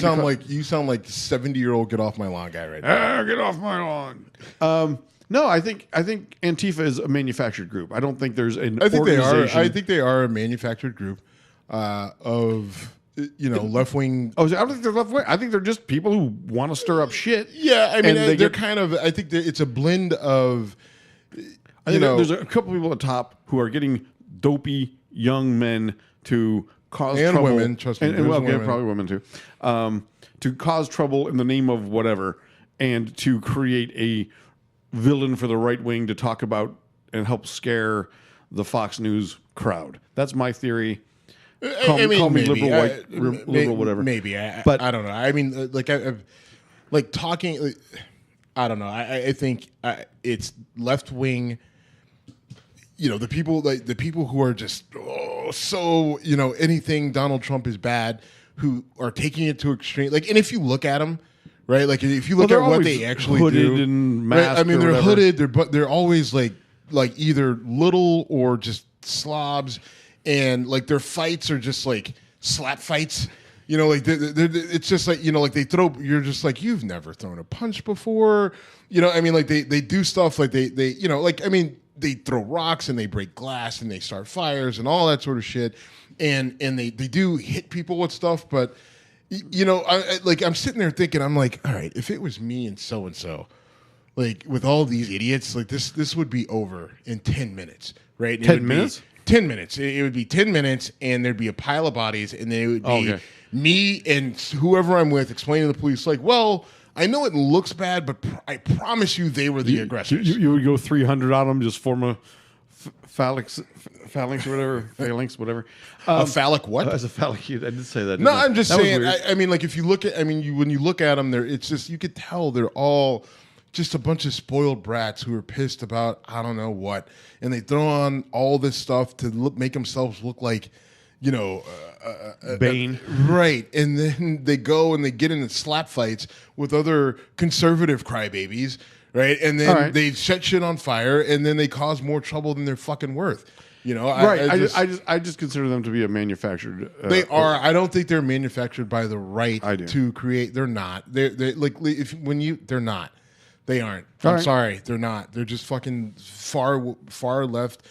You sound like the 70-year-old get off my lawn guy right now. Get off my lawn. No, I think Antifa is a manufactured group. I don't think there's an organization. I think they are a manufactured group of left wing. Oh, I don't think they're left wing. I think they're just people who want to stir up shit. Yeah, I mean, they're kind of. I think it's a blend of. I think there's a couple people at the top who are getting dopey young men to cause and trouble. Women, trust me, and well, women. yeah, probably women too, to cause trouble in the name of whatever, and to create a villain for the right wing to talk about and help scare the Fox News crowd. That's my theory. Call me maybe. liberal, white, liberal, whatever. Maybe, but I don't know. I mean, like talking. I don't know. I think it's left wing. The people who are just anything Donald Trump is bad, who are taking it to extreme. Like, and if you look at them, right? Like, if you look at what they actually hooded do, and masked, right? I mean, they're whatever. hooded. They're always like either little or just slobs, and like their fights are just like slap fights. It's just like, like they throw, you're just like, you've never thrown a punch before. I mean, like they do stuff like they they throw rocks and they break glass and they start fires and all that sort of shit. And they do hit people with stuff. But, I'm sitting there thinking, I'm like, all right, if it was me and so, like with all these idiots, like this would be over in 10 minutes, right? 10 minutes? 10 minutes. It would be 10 minutes, and there'd be a pile of bodies, and then it would be me and whoever I'm with explaining to the police, like, well, I know it looks bad, but I promise you they were the aggressors. You would go 300 on them, just form a phalanx or whatever, phalanx, whatever. A phallic what? As a phallic, I did say that. No, I'm just saying. I mean, like if you look at, when you look at them, it's just you could tell they're all just a bunch of spoiled brats who are pissed about I don't know what, and they throw on all this stuff to make themselves look like, Bane, right? And then they go and they get into slap fights with other conservative crybabies, right? And then they set shit on fire, and then they cause more trouble than they're fucking worth. Right? I just consider them to be a manufactured. They are. I don't think they're manufactured by the right to create. They're not. They're like they're not. They aren't. I'm sorry. They're not. They're just fucking far left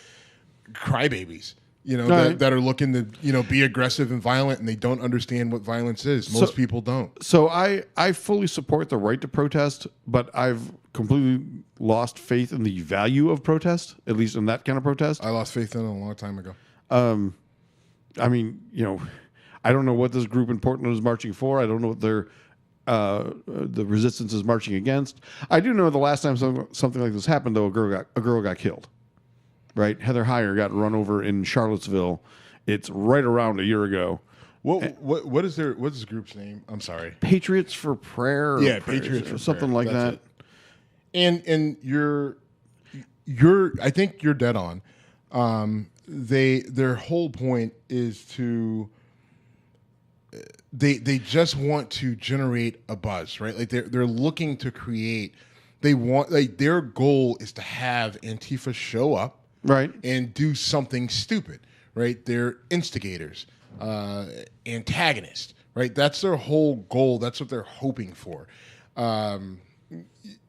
crybabies. That are looking to be aggressive and violent, and they don't understand what violence is. Most people don't. So I fully support the right to protest, but I've completely lost faith in the value of protest, at least in that kind of protest. I lost faith in it a long time ago. I mean, I don't know what this group in Portland is marching for. I don't know what their the resistance is marching against. I do know the last time something like this happened, though, a girl got killed. Right, Heather Heyer got run over in Charlottesville. It's right around a year ago. What is this group's name? I'm sorry. Patriots for Prayer. Patriots for something Prayer. like that. And you're I think you're dead on. Their whole point is to they just want to generate a buzz, right? Like they're looking to create. They want, like, their goal is to have Antifa show up. Right. And do something stupid, right? They're instigators, antagonists, right? That's their whole goal. That's what they're hoping for.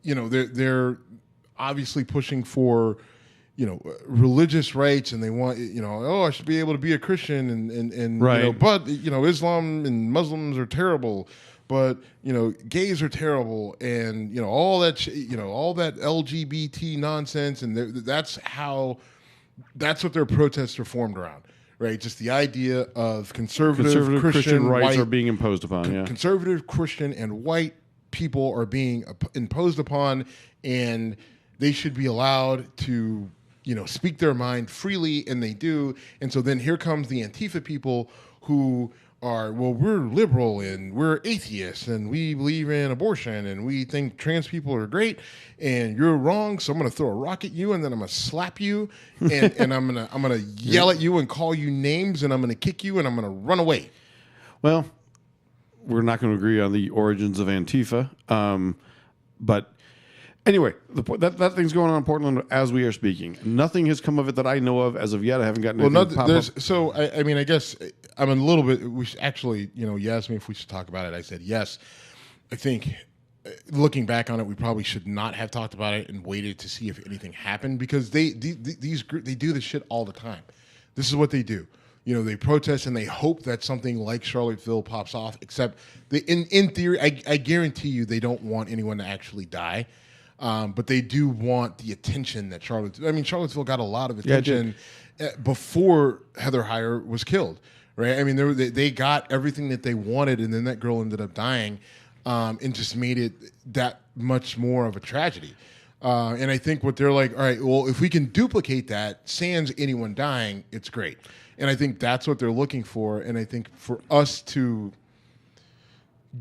They're obviously pushing for, religious rights, and they want, I should be able to be a Christian, and right. But Islam and Muslims are terrible. But gays are terrible, and all that all that LGBT nonsense, and that's what their protests are formed around, right? Just the idea of conservative Christian rights white, are being imposed upon. Conservative Christian and white people are being imposed upon, and they should be allowed to speak their mind freely, and they do. And so then here comes the Antifa people who are, well, we're liberal and we're atheists and we believe in abortion and we think trans people are great and you're wrong, so I'm going to throw a rock at you and then I'm going to slap you and I'm going to yell at you and call you names and I'm going to kick you and I'm going to run away. Well, we're not going to agree on the origins of Antifa, but anyway, that thing's going on in Portland as we are speaking. Nothing has come of it that I know of as of yet. I haven't gotten anything pop up. So I mean, I guess I'm a little bit. We should actually, you asked me if we should talk about it. I said yes. I think looking back on it, we probably should not have talked about it and waited to see if anything happened, because these groups, they do this shit all the time. This is what they do. They protest and they hope that something like Charlottesville pops off. Except in theory, I guarantee you, they don't want anyone to actually die. But they do want the attention that Charlottesville got a lot of attention before Heather Heyer was killed, right? I mean, they got everything that they wanted, and then that girl ended up dying, and just made it that much more of a tragedy. And I think what they're like, all right, well, if we can duplicate that, sans anyone dying, it's great. And I think that's what they're looking for. And I think for us to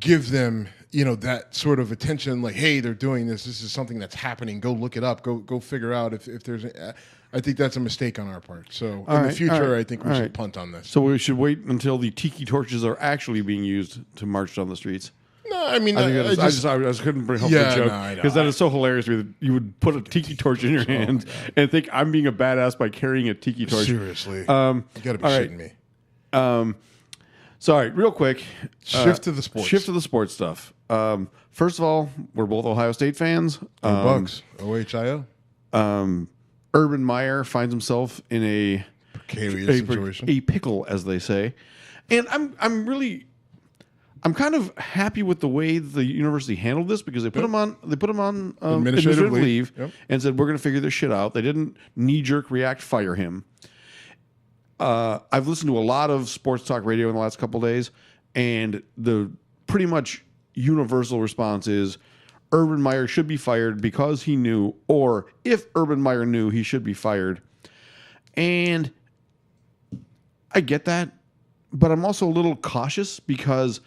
give them, that sort of attention, like, hey, they're doing this. This is something that's happening. Go look it up. Go figure out if there's. I think that's a mistake on our part. So in the future, I think we should punt on this. So we should wait until the tiki torches are actually being used to march down the streets. No, I mean, I just couldn't bring home the joke because that is so hilarious. That you would put a tiki torch in your hand and think I'm being a badass by carrying a tiki torch. Seriously, you got to be shitting me. So, all right, real quick, shift to the sports. Shift to the sports stuff. First of all, we're both Ohio State fans. Bugs, OHIO. Urban Meyer finds himself in a precarious situation, a pickle, as they say, and I'm kind of happy with the way the university handled this because they put him on administrative leave and said we're going to figure this shit out. They didn't knee-jerk react, fire him. I've listened to a lot of sports talk radio in the last couple of days, and the pretty much universal response is Urban Meyer should be fired because he knew, or if Urban Meyer knew, he should be fired. And I get that, but I'm also a little cautious because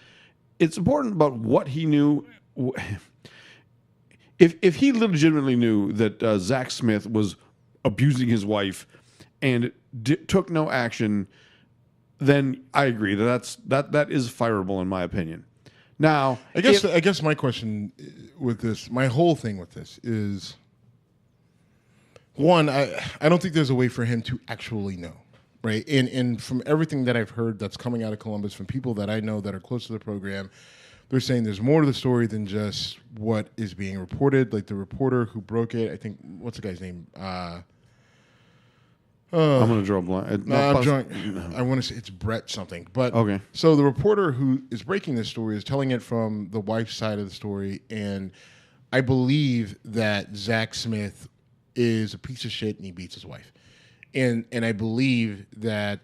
it's important about what he knew. If he legitimately knew that Zach Smith was abusing his wife and took no action, then I agree that is fireable in my opinion. Now, I guess my question with this, my whole thing with this is, one, I don't think there's a way for him to actually know, right? And from everything that I've heard that's coming out of Columbus, from people that I know that are close to the program, they're saying there's more to the story than just what is being reported. Like the reporter who broke it, I think, what's the guy's name? I'm going to draw a blank. I want to say it's Brett something. But okay. So the reporter who is breaking this story is telling it from the wife's side of the story. And I believe that Zach Smith is a piece of shit and he beats his wife. And I believe that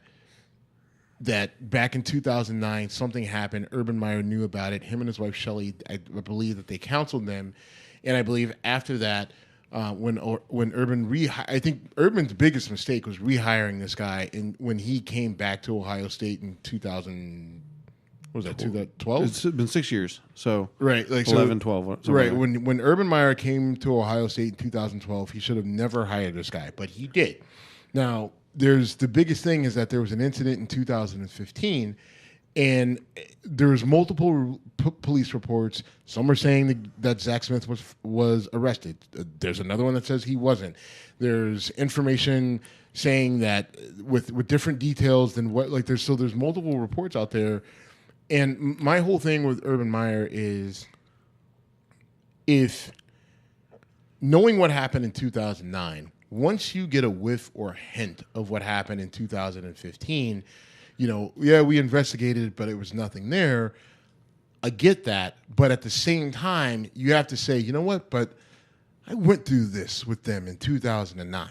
back in 2009, something happened. Urban Meyer knew about it. Him and his wife, Shelly, I believe that they counseled them. And I believe after that, when Urban I think Urban's biggest mistake was rehiring this guy, and when he came back to Ohio State in 2000, what was that, 2012? It's been 6 years, so right, like 11, 12. Right, when Urban Meyer came to Ohio State in 2012, he should have never hired this guy, but he did. Now, there's the biggest thing is that there was an incident in 2015. And there's multiple police reports. Some are saying that Zach Smith was arrested. There's another one that says he wasn't. There's information saying that with different details than what there's multiple reports out there. And my whole thing with Urban Meyer is, if knowing what happened in 2009, once you get a whiff or hint of what happened in 2015. We investigated it, but it was nothing there. I get that. But at the same time, you have to say, you know what? But I went through this with them in 2009.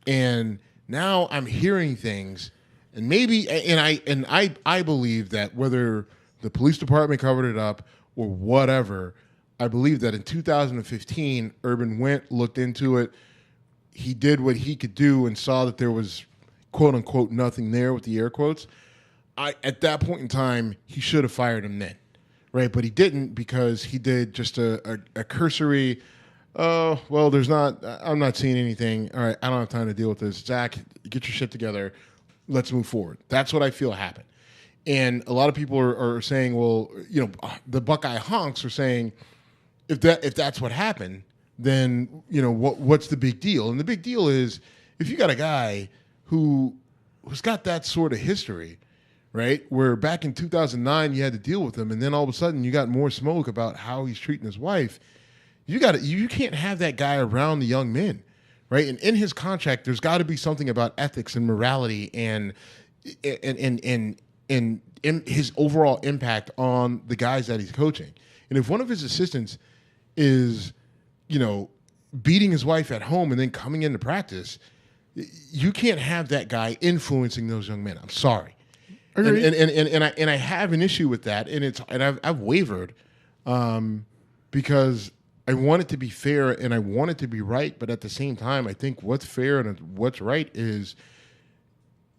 And now I'm hearing things, and maybe, I believe that whether the police department covered it up or whatever, I believe that in 2015, Urban went, looked into it. He did what he could do and saw that there was, quote unquote, nothing there with the air quotes. At that point in time, he should have fired him then, right? But he didn't, because he did just a cursory, well, I'm not seeing anything. All right, I don't have time to deal with this. Zach, get your shit together. Let's move forward. That's what I feel happened. And a lot of people are saying, well, the Buckeye honks are saying, if that's what happened, then, what's the big deal? And the big deal is, if you got a guy who's got that sort of history, right? Where back in 2009 you had to deal with him, and then all of a sudden you got more smoke about how he's treating his wife. You can't have that guy around the young men, right? And in his contract, there's got to be something about ethics and morality and his overall impact on the guys that he's coaching. And if one of his assistants is beating his wife at home and then coming into practice. You can't have that guy influencing those young men. I'm sorry. And I have an issue with that, and I've wavered because I want it to be fair and I want it to be right, but at the same time, I think what's fair and what's right is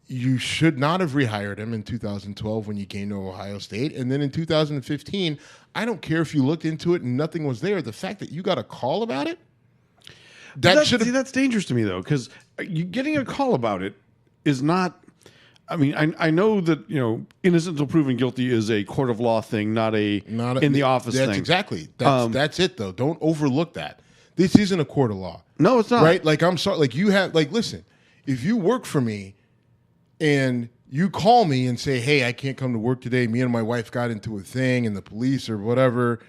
you should not have rehired him in 2012 when you came to Ohio State, and then in 2015, I don't care if you looked into it and nothing was there. The fact that you got a call about it, that's dangerous to me though, because you getting a call about it is not. I mean, I know that innocent until proven guilty is a court of law thing, not in the office thing. Exactly. That's it though. Don't overlook that. This isn't a court of law. No, it's not. Right? Like I'm sorry. Like you have. Like listen, if you work for me, and you call me and say, "Hey, I can't come to work today. Me and my wife got into a thing, and the police or whatever."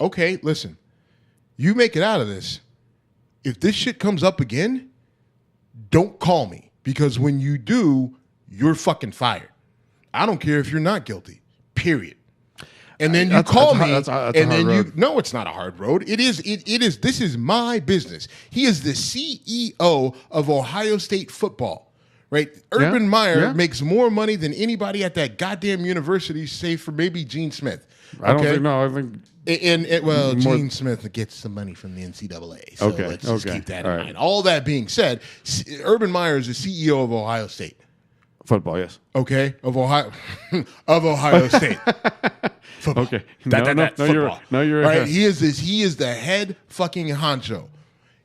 Okay, listen. You make it out of this. If this shit comes up again, don't call me, because when you do, you're fucking fired. I don't care if you're not guilty, period. And then you call me, and then you no, it's not a hard road. It is. This is my business. He is the CEO of Ohio State football, right? Urban Meyer makes more money than anybody at that goddamn university, save for maybe Gene Smith. Okay? I don't think. No, I think. Gene Smith gets some money from the NCAA. So let's just keep that in mind. All that being said, Urban Meyer is the CEO of Ohio State. Football, yes. Okay, of Ohio State. Football. Okay, you're right. He is the head fucking honcho.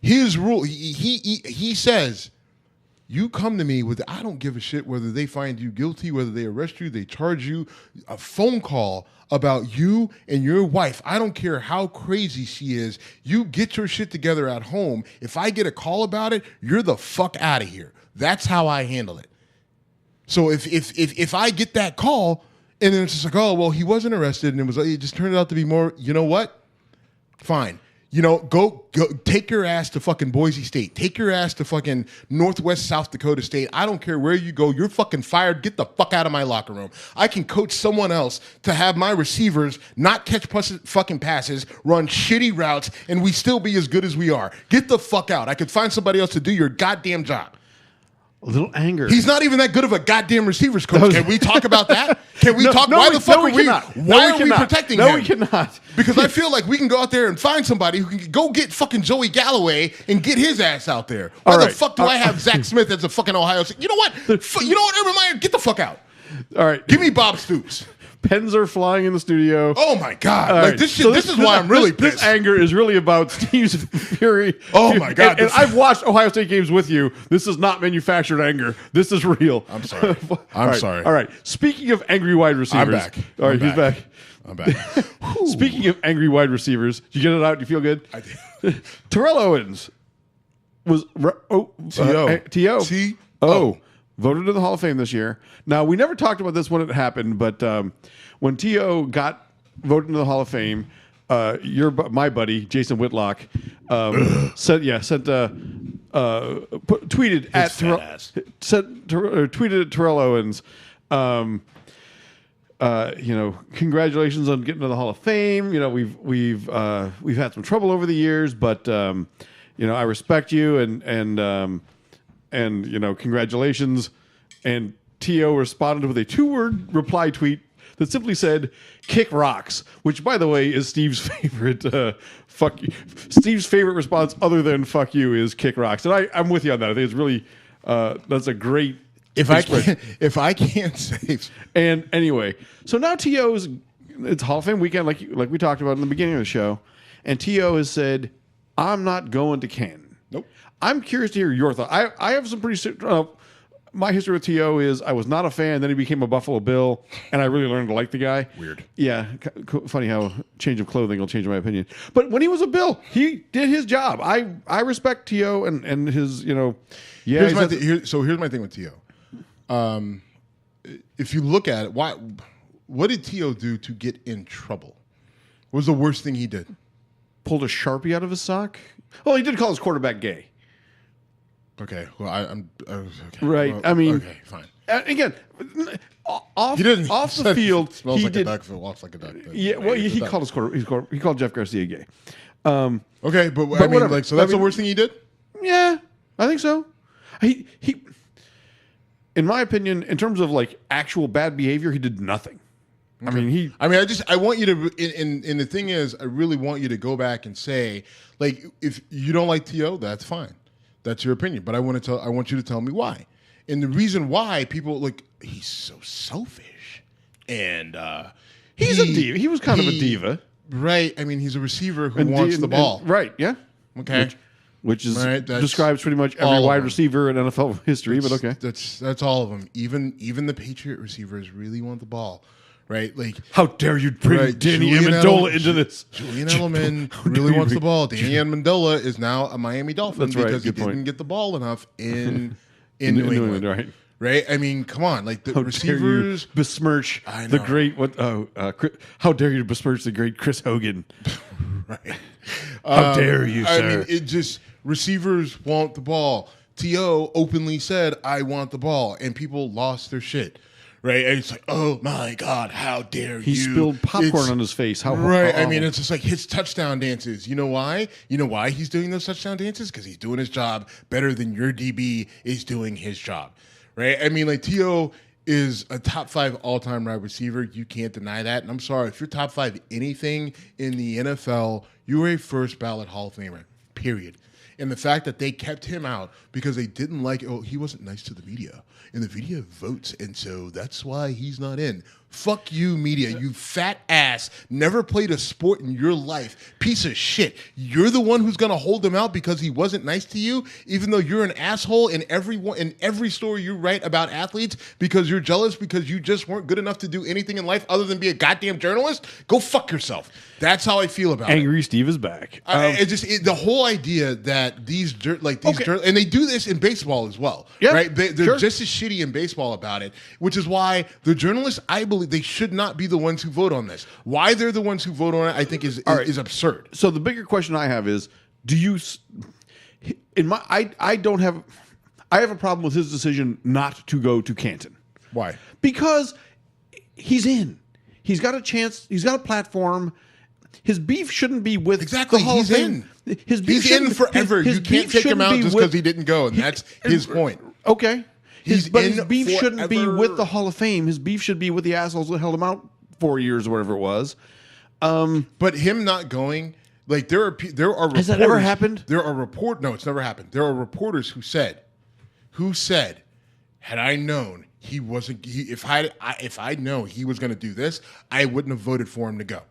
His rule. He says, you come to me with, I don't give a shit whether they find you guilty, whether they arrest you, they charge you, a phone call about you and your wife. I don't care how crazy she is. You get your shit together at home. If I get a call about it, you're the fuck out of here. That's how I handle it. So if I get that call and then it's just like, oh, well, he wasn't arrested and it just turned out to be more, you know what? Fine. Go take your ass to fucking Boise State. Take your ass to fucking Northwest South Dakota State. I don't care where you go. You're fucking fired. Get the fuck out of my locker room. I can coach someone else to have my receivers not catch fucking passes, run shitty routes, and we still be as good as we are. Get the fuck out. I could find somebody else to do your goddamn job. A little anger. He's not even that good of a goddamn receivers coach. Can we talk about that? Can we talk? Why the fuck are we? Why are we protecting him? No, we cannot. Because I feel like we can go out there and find somebody who can go get fucking Joey Galloway and get his ass out there. Why the fuck do I have Zach Smith as a fucking Ohio State? You know what? Urban Meyer, get the fuck out. All right. Give me Bob Stoops. Pens are flying in the studio. Oh my god! This is why I'm really pissed. This anger is really about Steve's fury. Oh my god! And I've watched Ohio State games with you. This is not manufactured anger. This is real. I'm sorry. I'm sorry. All right. Speaking of angry wide receivers, I'm back. All right, he's back. I'm back. Speaking of angry wide receivers, did you get it out? Do you feel good? I did. Terrell Owens was T.O. Voted to the Hall of Fame this year. Now, we never talked about this when it happened, but when T.O. got voted into the Hall of Fame, my buddy, Jason Whitlock, tweeted at Terrell Owens, congratulations on getting to the Hall of Fame. We've had some trouble over the years, but I respect you and congratulations. And T.O. responded with a 2-word reply tweet that simply said, "Kick rocks," which, by the way, is Steve's favorite fuck you. Steve's favorite response other than "fuck you" is "kick rocks." And I'm with you on that. I think it's really that's a great if I can't say. And anyway, so now T.O.'s it's Hall of Fame weekend, like we talked about in the beginning of the show, and T.O. has said, "I'm not going to Canton." Nope. I'm curious to hear your thought. I have some pretty. My history with T.O. is I was not a fan, then he became a Buffalo Bill, and I really learned to like the guy. Weird. Yeah. Funny how change of clothing will change my opinion. But when he was a Bill, he did his job. I respect T.O. and his, Yeah. Here's my thing with T.O. If you look at it, what did T.O. do to get in trouble? What was the worst thing he did? Pulled a Sharpie out of his sock? Well, he did call his quarterback gay. Okay, well, I'm okay. Right. Well, I mean, okay, fine. Again, off the field, smells he like did, a duck if it walks like a duck. Yeah, well, he called his he called Jeff Garcia gay. Okay, but I mean, whatever. like, so that's the worst thing he did? Yeah, I think so. He, in my opinion, in terms of like actual bad behavior, he did nothing. Okay. I want you to, and the thing is, I really want you to go back and say, like, if you don't like T.O., that's fine. That's your opinion. But I want you to tell me why. And the reason why people, like, he's so selfish. And he's a diva. He was kind of a diva. Right. I mean, he's a receiver who wants the ball. Right, yeah. Okay. Which is describes pretty much every wide receiver in NFL history, but okay. That's all of them. Even the Patriot receivers really want the ball. Right, like how dare you bring Danny Amendola into this? Julian Edelman really wants the ball. Danny Amendola is now a Miami Dolphin because he didn't get the ball enough in New England. Right? I mean, come on, like the receivers dare you besmirch the great how dare you besmirch the great Chris Hogan? Right? How dare you, sir? I mean, it just receivers want the ball. T.O. openly said, "I want the ball," and people lost their shit. Right, and it's like, oh my God, how dare you? He spilled popcorn on his face. I mean, it's just like his touchdown dances. You know why? You know why he's doing those touchdown dances? Because he's doing his job better than your DB is doing his job. Right? I mean, like T.O. is a top 5 all-time wide receiver. You can't deny that. And I'm sorry, if you're top 5 anything in the NFL, you're a first ballot Hall of Famer. Period. And the fact that they kept him out because they didn't like, he wasn't nice to the media. And the media votes, and so that's why he's not in. Fuck you, media, you fat ass. Never played a sport in your life. Piece of shit. You're the one who's going to hold him out because he wasn't nice to you, even though you're an asshole in every story you write about athletes because you're jealous because you just weren't good enough to do anything in life other than be a goddamn journalist. Go fuck yourself. That's how I feel about it. Angry Steve is back. The whole idea that and they do this in baseball as well, right? They're just as shitty in baseball about it, which is why the journalists, I believe, they should not be the ones who vote on this. Why they're the ones who vote on it, I think is absurd. So the bigger question I have is, I have a problem with his decision not to go to Canton. Why? Because he's in. He's got a chance. He's got a platform. His beef shouldn't be with the Hall of Fame. He's in forever. You can't take him out just because he didn't go, and that's his point. Okay. His beef shouldn't be with the Hall of Fame. His beef should be with the assholes that held him out 4 years or whatever it was. But him not going, like there are reporters. Has that ever happened? No, it's never happened. There are reporters who said, had I known he wasn't, if I'd known he was going to do this, I wouldn't have voted for him to go.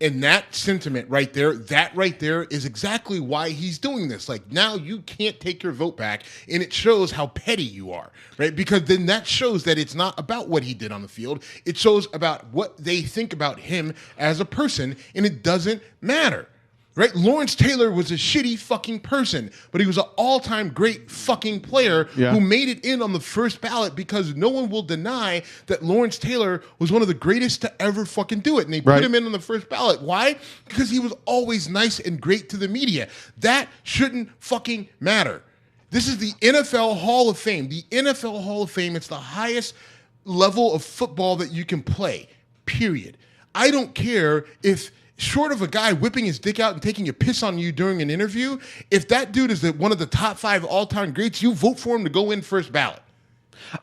And that sentiment right there is exactly why he's doing this. Like, now you can't take your vote back, and it shows how petty you are, right? Because then that shows that it's not about what he did on the field. It shows about what they think about him as a person, and it doesn't matter. Right? Lawrence Taylor was a shitty fucking person, but he was an all-time great fucking player who made it in on the first ballot because no one will deny that Lawrence Taylor was one of the greatest to ever fucking do it. And they put him in on the first ballot. Why? Because he was always nice and great to the media. That shouldn't fucking matter. This is the NFL Hall of Fame. The NFL Hall of Fame, it's the highest level of football that you can play, period. I don't care if... short of a guy whipping his dick out and taking a piss on you during an interview, if that dude is one of the top 5 all-time greats, you vote for him to go in first ballot.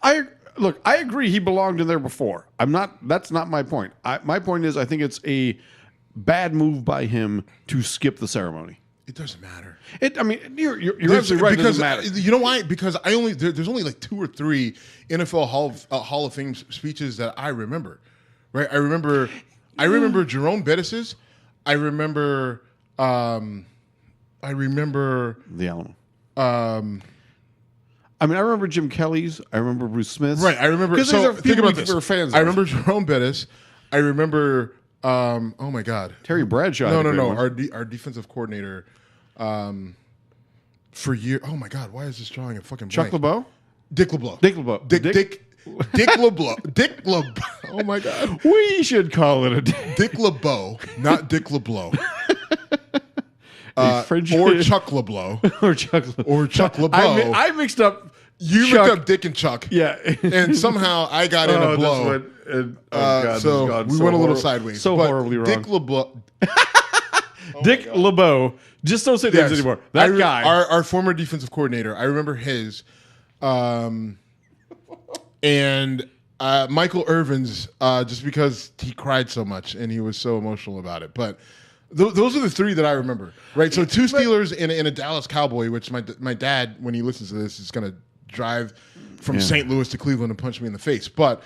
I agree he belonged in there before. That's not my point. My point is I think it's a bad move by him to skip the ceremony. It doesn't matter. You're absolutely right. Because, it doesn't matter. You know why? Because there's only like 2 or 3 NFL Hall of Fame speeches that I remember. Right? I remember Jerome Bettis's. I remember the Alamo. I remember Jim Kelly's. I remember Bruce Smith's. Right. I remember. So think about this. Fans I remember Jerome Bettis. I remember. Oh my God. Terry Bradshaw. No. Our defensive coordinator. For years. Oh my God. Why is this drawing a fucking Chuck blank? LeBeau? Dick LeBeau. Dick LeBeau. Dick LeBeau. Oh my God. We should call it a day. Dick LeBeau, not Dick LeBeau. French or Chuck LeBeau. or Chuck LeBeau. I mixed up. You mixed up Dick and Chuck. Yeah. And somehow I got in a blow. God, so we went a little sideways. So horribly wrong. Dick LeBeau. Dick LeBeau. Just don't say names anymore. That guy. Our former defensive coordinator. I remember his. And Michael Irvin's, just because he cried so much and he was so emotional about it. But those are the three that I remember, right? So two Steelers and a Dallas Cowboy, which my dad, when he listens to this, is going to drive from St. Louis to Cleveland and punch me in the face. But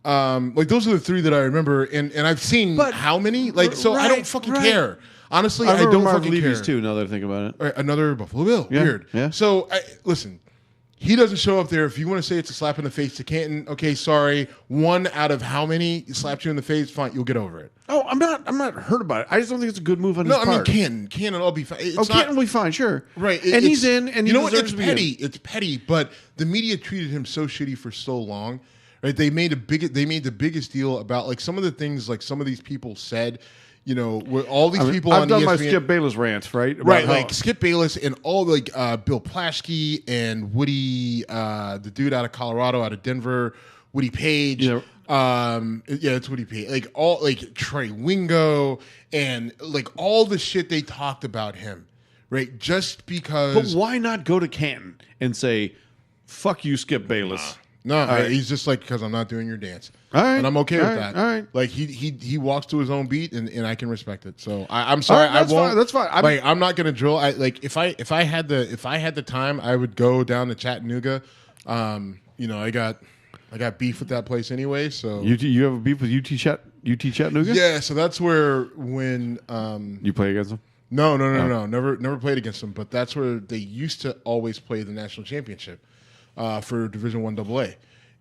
like those are the three that I remember, and I've seen how many. Like, so I don't fucking care. Honestly, I don't fucking care. Too. Now that I think about it, right, another Buffalo Bill. Yeah. Weird. Yeah. So listen. He doesn't show up there. If you want to say it's a slap in the face to Canton, okay, sorry. One out of how many slapped you in the face? Fine, you'll get over it. Oh, I'm not hurt about it. I just don't think it's a good move on his part. No, I mean Canton will be fine. Canton will be fine, sure. Right, and he's in, and you he know what? deserves It's to be petty. in. It's petty, but the media treated him so shitty for so long. Right, they made the biggest deal about like some of the things like some of these people said. You know, with all these people on I've done ESPN, my Skip Bayless rants, right? Right, like Skip Bayless and all like Bill Plaschke and Woody, the dude out of Colorado, out of Denver, Woody Page. Yeah. It's Woody Page. Like all like Trey Wingo and like all the shit they talked about him, right? Just because. But why not go to Canton and say, "Fuck you, Skip Bayless"? No, he's just like, because I'm not doing your dance. All right. And I'm okay with that. All right. Like he walks to his own beat and I can respect it. So I'm sorry. Right, I won't. That's fine. I'm not gonna drill. If I had the time, I would go down to Chattanooga. I got beef with that place anyway. So you have a beef with UT Chattanooga? Yeah. So that's where when you play against them? No. Never played against them. But that's where they used to always play the national championship for Division I AA.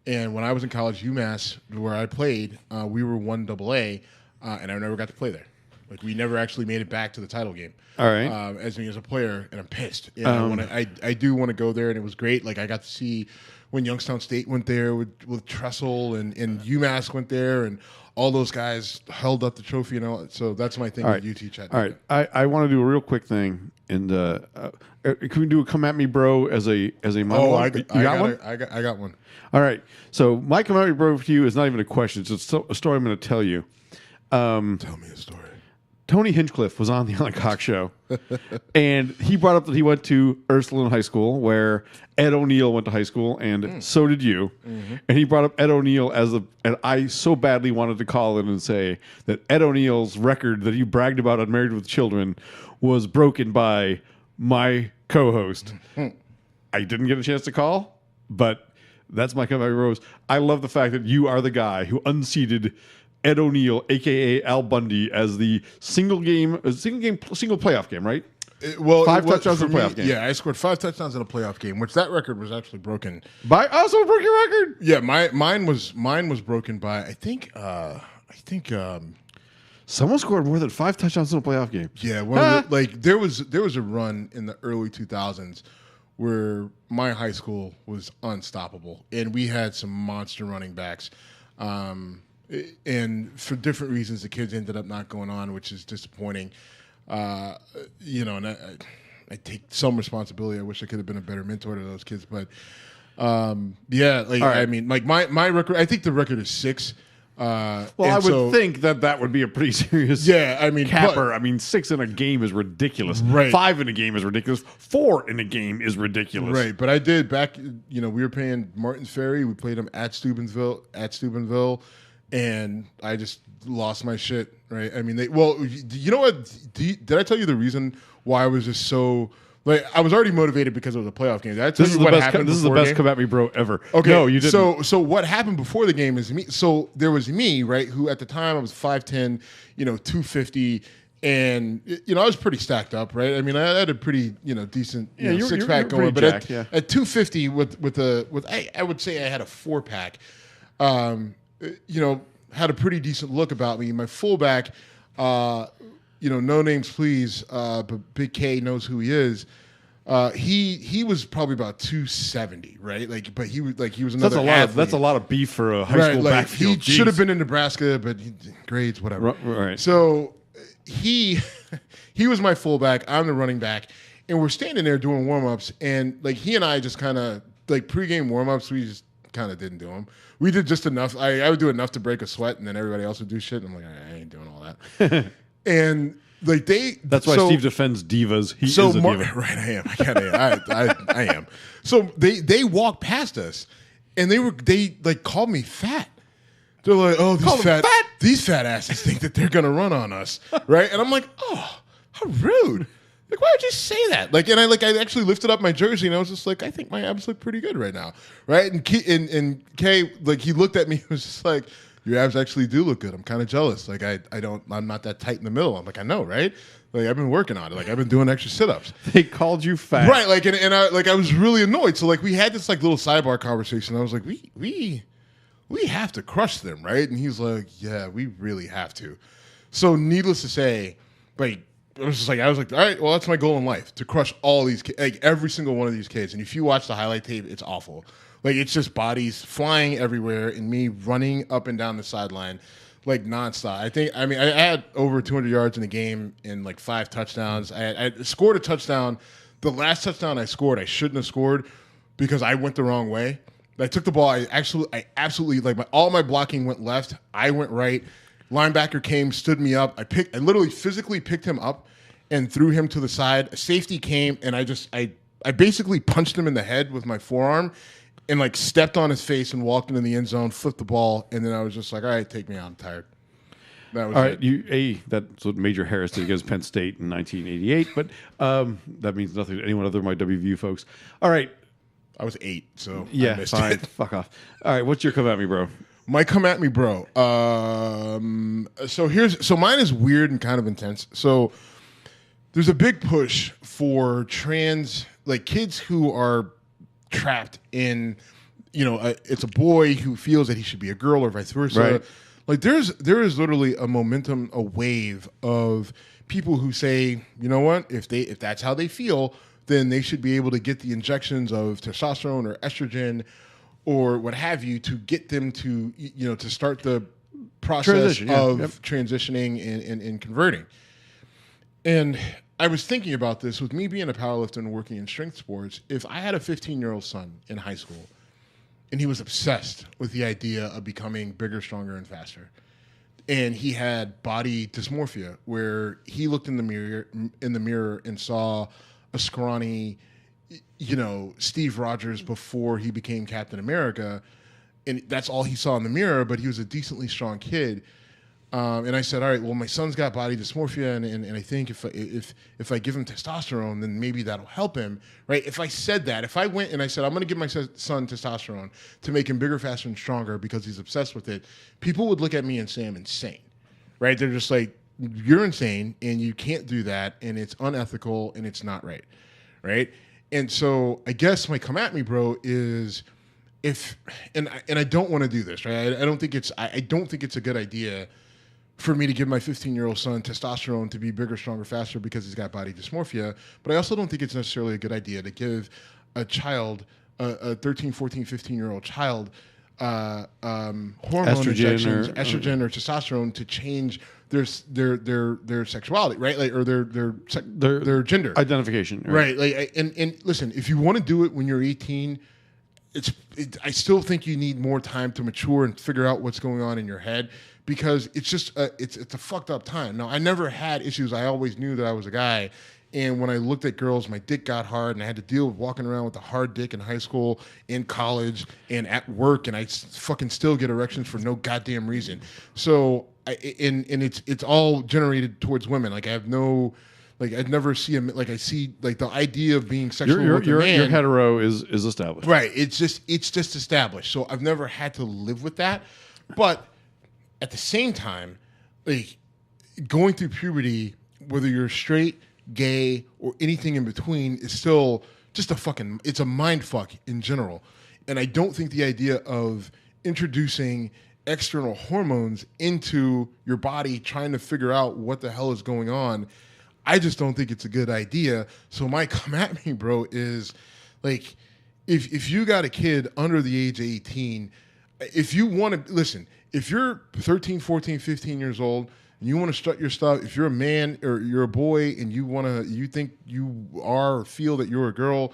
And when I was in college, UMass, where I played, we were 1AA, and I never got to play there. Like we never actually made it back to the title game. All right. As me as a player, and I'm pissed. And I do want to go there, and it was great. Like I got to see when Youngstown State went there with Tressel, and UMass went there, and all those guys held up the trophy and all. So that's my thing with UT Chattanooga. All right. I want to do a real quick thing, and can we do a come at me, bro, as a monologue? I got one. I got one. All right. So my come at me, bro, for you is not even a question. It's a story I'm going to tell you. Tell me a story. Tony Hinchcliffe was on the Alan Cox show, and he brought up that he went to Ursuline High School, where Ed O'Neill went to high school, and so did you. Mm-hmm. And he brought up Ed O'Neill and I so badly wanted to call in and say that Ed O'Neill's record that he bragged about on Married with Children was broken by my co-host. I didn't get a chance to call, but that's my comeback, Rose. I love the fact that you are the guy who unseated Ed O'Neill, a.k.a. Al Bundy, as the single playoff game, right? 5 touchdowns in a playoff game. Yeah, I scored 5 touchdowns in a playoff game, which that record was actually broken. By also broke your record? Yeah, mine was broken by I think someone scored more than 5 touchdowns in a playoff game. Yeah, there was a run in the early 2000s where my high school was unstoppable, and we had some monster running backs. And for different reasons, the kids ended up not going on, which is disappointing. And I take some responsibility. I wish I could have been a better mentor to those kids, but right. I mean, like my record. I think the record is 6. I would think that would be a pretty serious. Yeah, I mean, capper. 6 in a game is ridiculous. Right. 5 in a game is ridiculous. 4 in a game is ridiculous. Right, but I did back. We were playing Martins Ferry. We played them at Steubenville. And I just lost my shit, right? I mean, you know what? Did I tell you the reason why I was just so like I was already motivated because it was a playoff game? Did I tell you what happened? This is the best come at me, bro, ever. Okay, no, you didn't. So what happened before the game is me. So there was me, right? Who at the time I was 5'10", 250. And I was pretty stacked up, right? I mean, I had a pretty decent six pack going, but at 250 I would say I had a 4-pack. Had a pretty decent look about me. My fullback, no names please, but Big K knows who he is. He was probably about 270, right? But he was another athlete. That's a lot of beef for a high school backfield. He should have been in Nebraska, but grades, whatever. Right. So he was my fullback. I'm the running back, and we're standing there doing warm-ups, and he and I just kind of pregame warm-ups. We just kind of didn't do them. We did just enough. I would do enough to break a sweat, and then everybody else would do shit. And I'm like, I ain't doing all that. And like they. That's why Steve defends divas. He is a diva. Right, I am. So they walked past us, and they like called me fat. They're like, oh, these fat asses think that they're gonna run on us, right? And I'm like, oh, how rude. Like, why would you say that? Like, and I actually lifted up my jersey, and I was just like, I think my abs look pretty good right now, right? And Kay, like, he looked at me and was just like, your abs actually do look good. I'm kind of jealous. Like, I'm not that tight in the middle. I'm like, I know, right? Like, I've been working on it. Like, I've been doing extra sit-ups. They called you fat, right? Like, and I was really annoyed. So like, we had this like little sidebar conversation. I was like, we have to crush them, right? And he's like, yeah, we really have to. So needless to say, like. I was like, all right, well, that's my goal in life, to crush all these kids, like every single one of these kids. And if you watch the highlight tape, it's awful. Like, it's just bodies flying everywhere and me running up and down the sideline like nonstop. I had over 200 yards in a game and like 5 touchdowns. I scored a touchdown. The last touchdown I scored, I shouldn't have scored because I went the wrong way. I took the ball. I absolutely like all my blocking went left. I went right. Linebacker came, stood me up. I literally physically picked him up and threw him to the side. A safety came, and I basically punched him in the head with my forearm and like stepped on his face and walked into the end zone, flipped the ball, and then I was just like, all right, take me out. I'm tired. That was all right. That's what Major Harris did against Penn State in 1988, but that means nothing to anyone other than my WVU folks. All right. I was 8, so yeah, I missed fine. it. Fuck off. All right, what's your come at me, bro? My come at me, bro. So mine is weird and kind of intense. So there's a big push for trans, like kids who are trapped in, it's a boy who feels that he should be a girl or vice versa. Right. Like there is literally a momentum, a wave of people who say, you know what, if that's how they feel, then they should be able to get the injections of testosterone or estrogen or what have you to get them to, to start the process transitioning and converting. And I was thinking about this with me being a powerlifter and working in strength sports. If I had a 15-year-old son in high school and he was obsessed with the idea of becoming bigger, stronger, and faster, and he had body dysmorphia where he looked in the mirror and saw a scrawny, Steve Rogers before he became Captain America, and that's all he saw in the mirror, but he was a decently strong kid. And I said, all right, well, my son's got body dysmorphia, and I think if I give him testosterone, then maybe that'll help him, right? If I said that, if I went and I said, I'm going to give my son testosterone to make him bigger, faster, and stronger because he's obsessed with it, people would look at me and say I'm insane, right? They're just like, you're insane, and you can't do that, and it's unethical, and it's not right, right? And so I guess my come at me, bro, is and I don't want to do this, right? I don't think it's a good idea for me to give my 15-year-old son testosterone to be bigger, stronger, faster because he's got body dysmorphia. But I also don't think it's necessarily a good idea to give a child, a 13, 14, 15-year-old child, hormone injections, estrogen or testosterone to change their sexuality, right? Like, or their gender identification, right? Like, and listen, if you want to do it when you're 18, I still think you need more time to mature and figure out what's going on in your head, because it's just it's a fucked up time. Now, I never had issues. I always knew that I was a guy. And when I looked at girls, my dick got hard, and I had to deal with walking around with a hard dick in high school, in college, and at work, and I fucking still get erections for no goddamn reason. So, it's all generated towards women. Like, I have no, like, I'd never see I see, like, the idea of being sexual with a man. Your hetero is established. Right. It's just established. So I've never had to live with that. But at the same time, like, going through puberty, whether you're straight, gay, or anything in between, is still just it's a mind fuck in general. And I don't think the idea of introducing external hormones into your body, trying to figure out what the hell is going on, I just don't think it's a good idea. So my come at me, bro, is like, if you got a kid under the age of 18, if you want to, listen, if you're 13, 14, 15 years old, and you want to strut your stuff, if you're a man or you're a boy and you think you are or feel that you're a girl,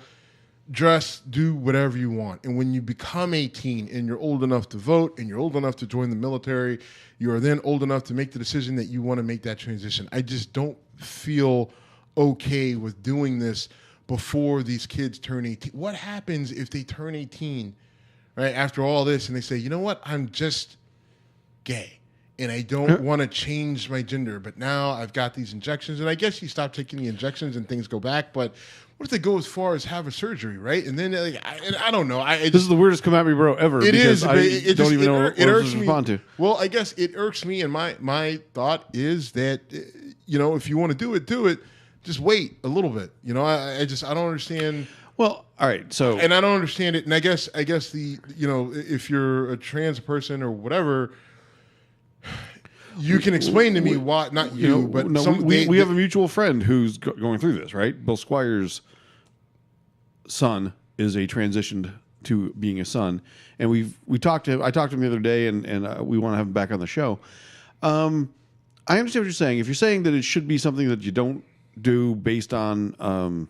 dress, do whatever you want. And when you become 18 and you're old enough to vote and you're old enough to join the military, you are then old enough to make the decision that you want to make that transition. I just don't feel okay with doing this before these kids turn 18. What happens if they turn 18, right, after all this, and they say, you know what, I'm just gay, and I don't want to change my gender, but now I've got these injections, and I guess you stop taking the injections and things go back, but what if they go as far as have a surgery, right? And then I don't know. This is the weirdest come at me, bro, ever. It is. I don't even know what to respond to. Well, I guess it irks me, and my thought is that, if you want to do it. Just wait a little bit. I don't understand. Well, all right. So, and I don't understand it. And I guess if you're a trans person or whatever, you can explain to me why. Not you, but we have a mutual friend who's going through this. Right, Bill Squire's son is a transitioned to being a son, and we talked to him. I talked to him the other day, and we want to have him back on the show. I understand what you're saying. If you're saying that it should be something that you don't do based on,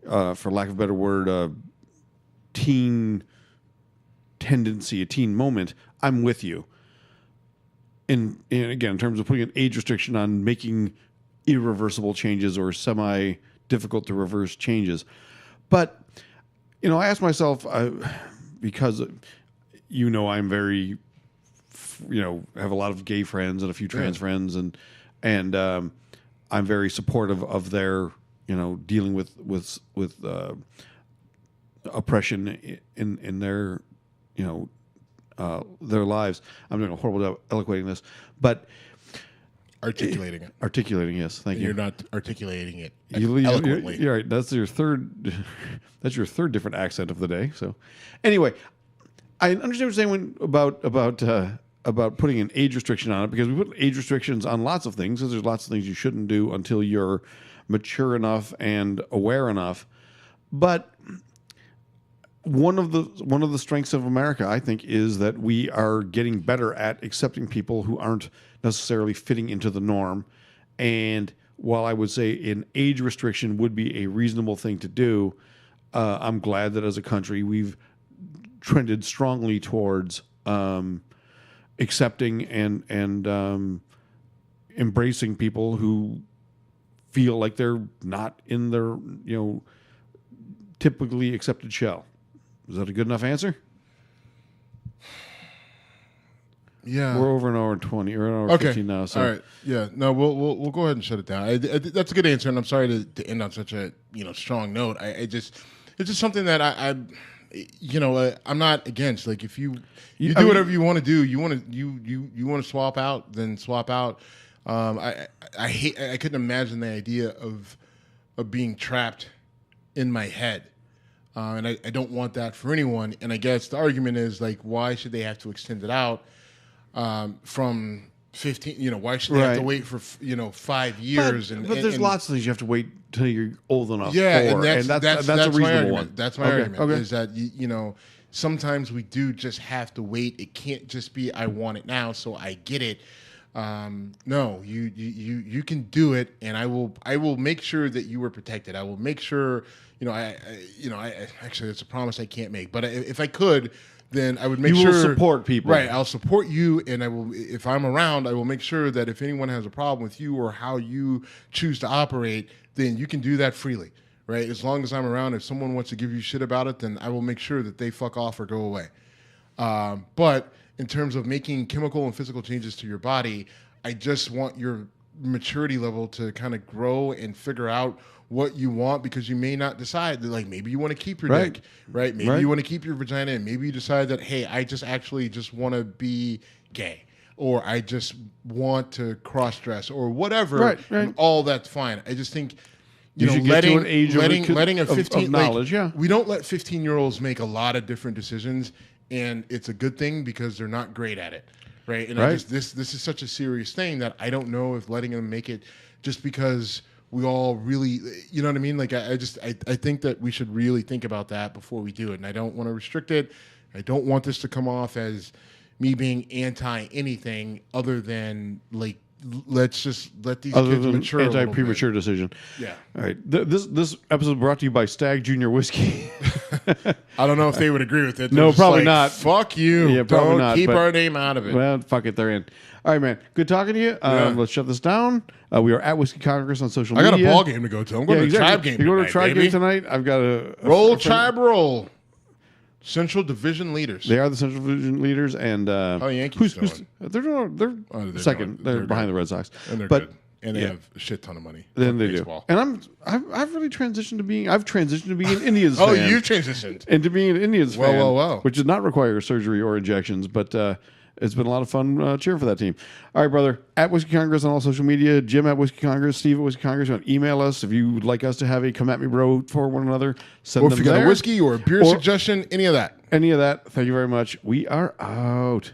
for lack of a better word, teen tendency, a teen moment, I'm with you. And again, in terms of putting an age restriction on making irreversible changes or semi-difficult to reverse changes. But, I asked myself, because, I'm very, have a lot of gay friends and a few trans friends, and I'm very supportive of their, dealing with oppression in their, their lives. I'm doing a horrible job eloquating this, but articulating it. Articulating, yes. Thank you. You're not articulating it eloquently. You're right. That's your third. That's your third different accent of the day. So, anyway, I understand what you're saying about putting an age restriction on it, because we put age restrictions on lots of things, because there's lots of things you shouldn't do until you're mature enough and aware enough. But one of the strengths of America, I think, is that we are getting better at accepting people who aren't necessarily fitting into the norm. And while I would say an age restriction would be a reasonable thing to do, I'm glad that as a country we've trended strongly towards accepting and embracing people who feel like they're not in their typically accepted shell. Is that a good enough answer? Yeah, we're over an hour and 20 or an hour 15 now. So. All right, yeah, no, we'll go ahead and shut it down. That's a good answer, and I'm sorry to end on such a strong note. It's just something that I'm not against. Like, if you do whatever you want to do, you want to swap out, then swap out. I couldn't imagine the idea of being trapped in my head. And I don't want that for anyone. And I guess the argument is, like, why should they have to extend it out from 15? Why should they have to wait for 5 years? But there's lots of things you have to wait till you're old enough for. And that's a reasonable my one. That's my argument. Is that sometimes we do just have to wait. It can't just be I want it now, so I get it. No, you can do it, and I will make sure that you are protected. I will make sure. I actually, it's a promise I can't make. But if I could, then I would make sure. You will support people. Right. I'll support you, and I will, if I'm around, I will make sure that if anyone has a problem with you or how you choose to operate, then you can do that freely. Right. As long as I'm around, if someone wants to give you shit about it, then I will make sure that they fuck off or go away. But in terms of making chemical and physical changes to your body, I just want your maturity level to kind of grow and figure out what you want, because you may not decide that, like, maybe you want to keep your dick, right? Maybe you want to keep your vagina, and maybe you decide that, hey, I just want to be gay, or I just want to cross dress, or whatever. Right. All that's fine. I just think letting a 15 of knowledge. We don't let 15-year-olds make a lot of different decisions, and it's a good ththing because they're not great at it, right? And this is such a serious thing that I don't know if letting them make it just because we all really, you know what I mean? Like, I think that we should really think about that before we do it. And I don't want to restrict it. I don't want this to come off as me being anti anything other than, like, let's just let these Other kids than mature. A little anti-premature decision. Yeah. All right. This episode brought to you by Stagg Jr Whiskey. I don't know if they would agree with it. They're No, just probably like, not. Fuck you. Yeah, probably Don't not, keep but- our name out of it. Well, fuck it, they're in. All right, man. Good talking to you. Let's shut this down. We are at Whiskey Congress on social I media. got a ball game to go to. I'm going to a tribe game. You're going to a tribe baby. game tonight? I've got a Roll tribe roll. Central Division leaders. They are the Central Division leaders, and Yankees doing? They're second. They're behind the Red Sox, And they're but good. And they have a shit ton of money. then they baseball. do. And I've really transitioned to being. I've transitioned to being an Indians Oh, fan. you've transitioned. Into being an Indians Well, fan, well, well. which does not require surgery or injections, but it's been a lot of fun cheering for that team. All right, brother. At Whiskey Congress on all social media. Jim at Whiskey Congress. Steve at Whiskey Congress. You want to email us if you would like us to have a come at me bro for one another. Send Or them if you got there. a whiskey or a beer suggestion, any of that. Any of that. Thank you very much. We are out.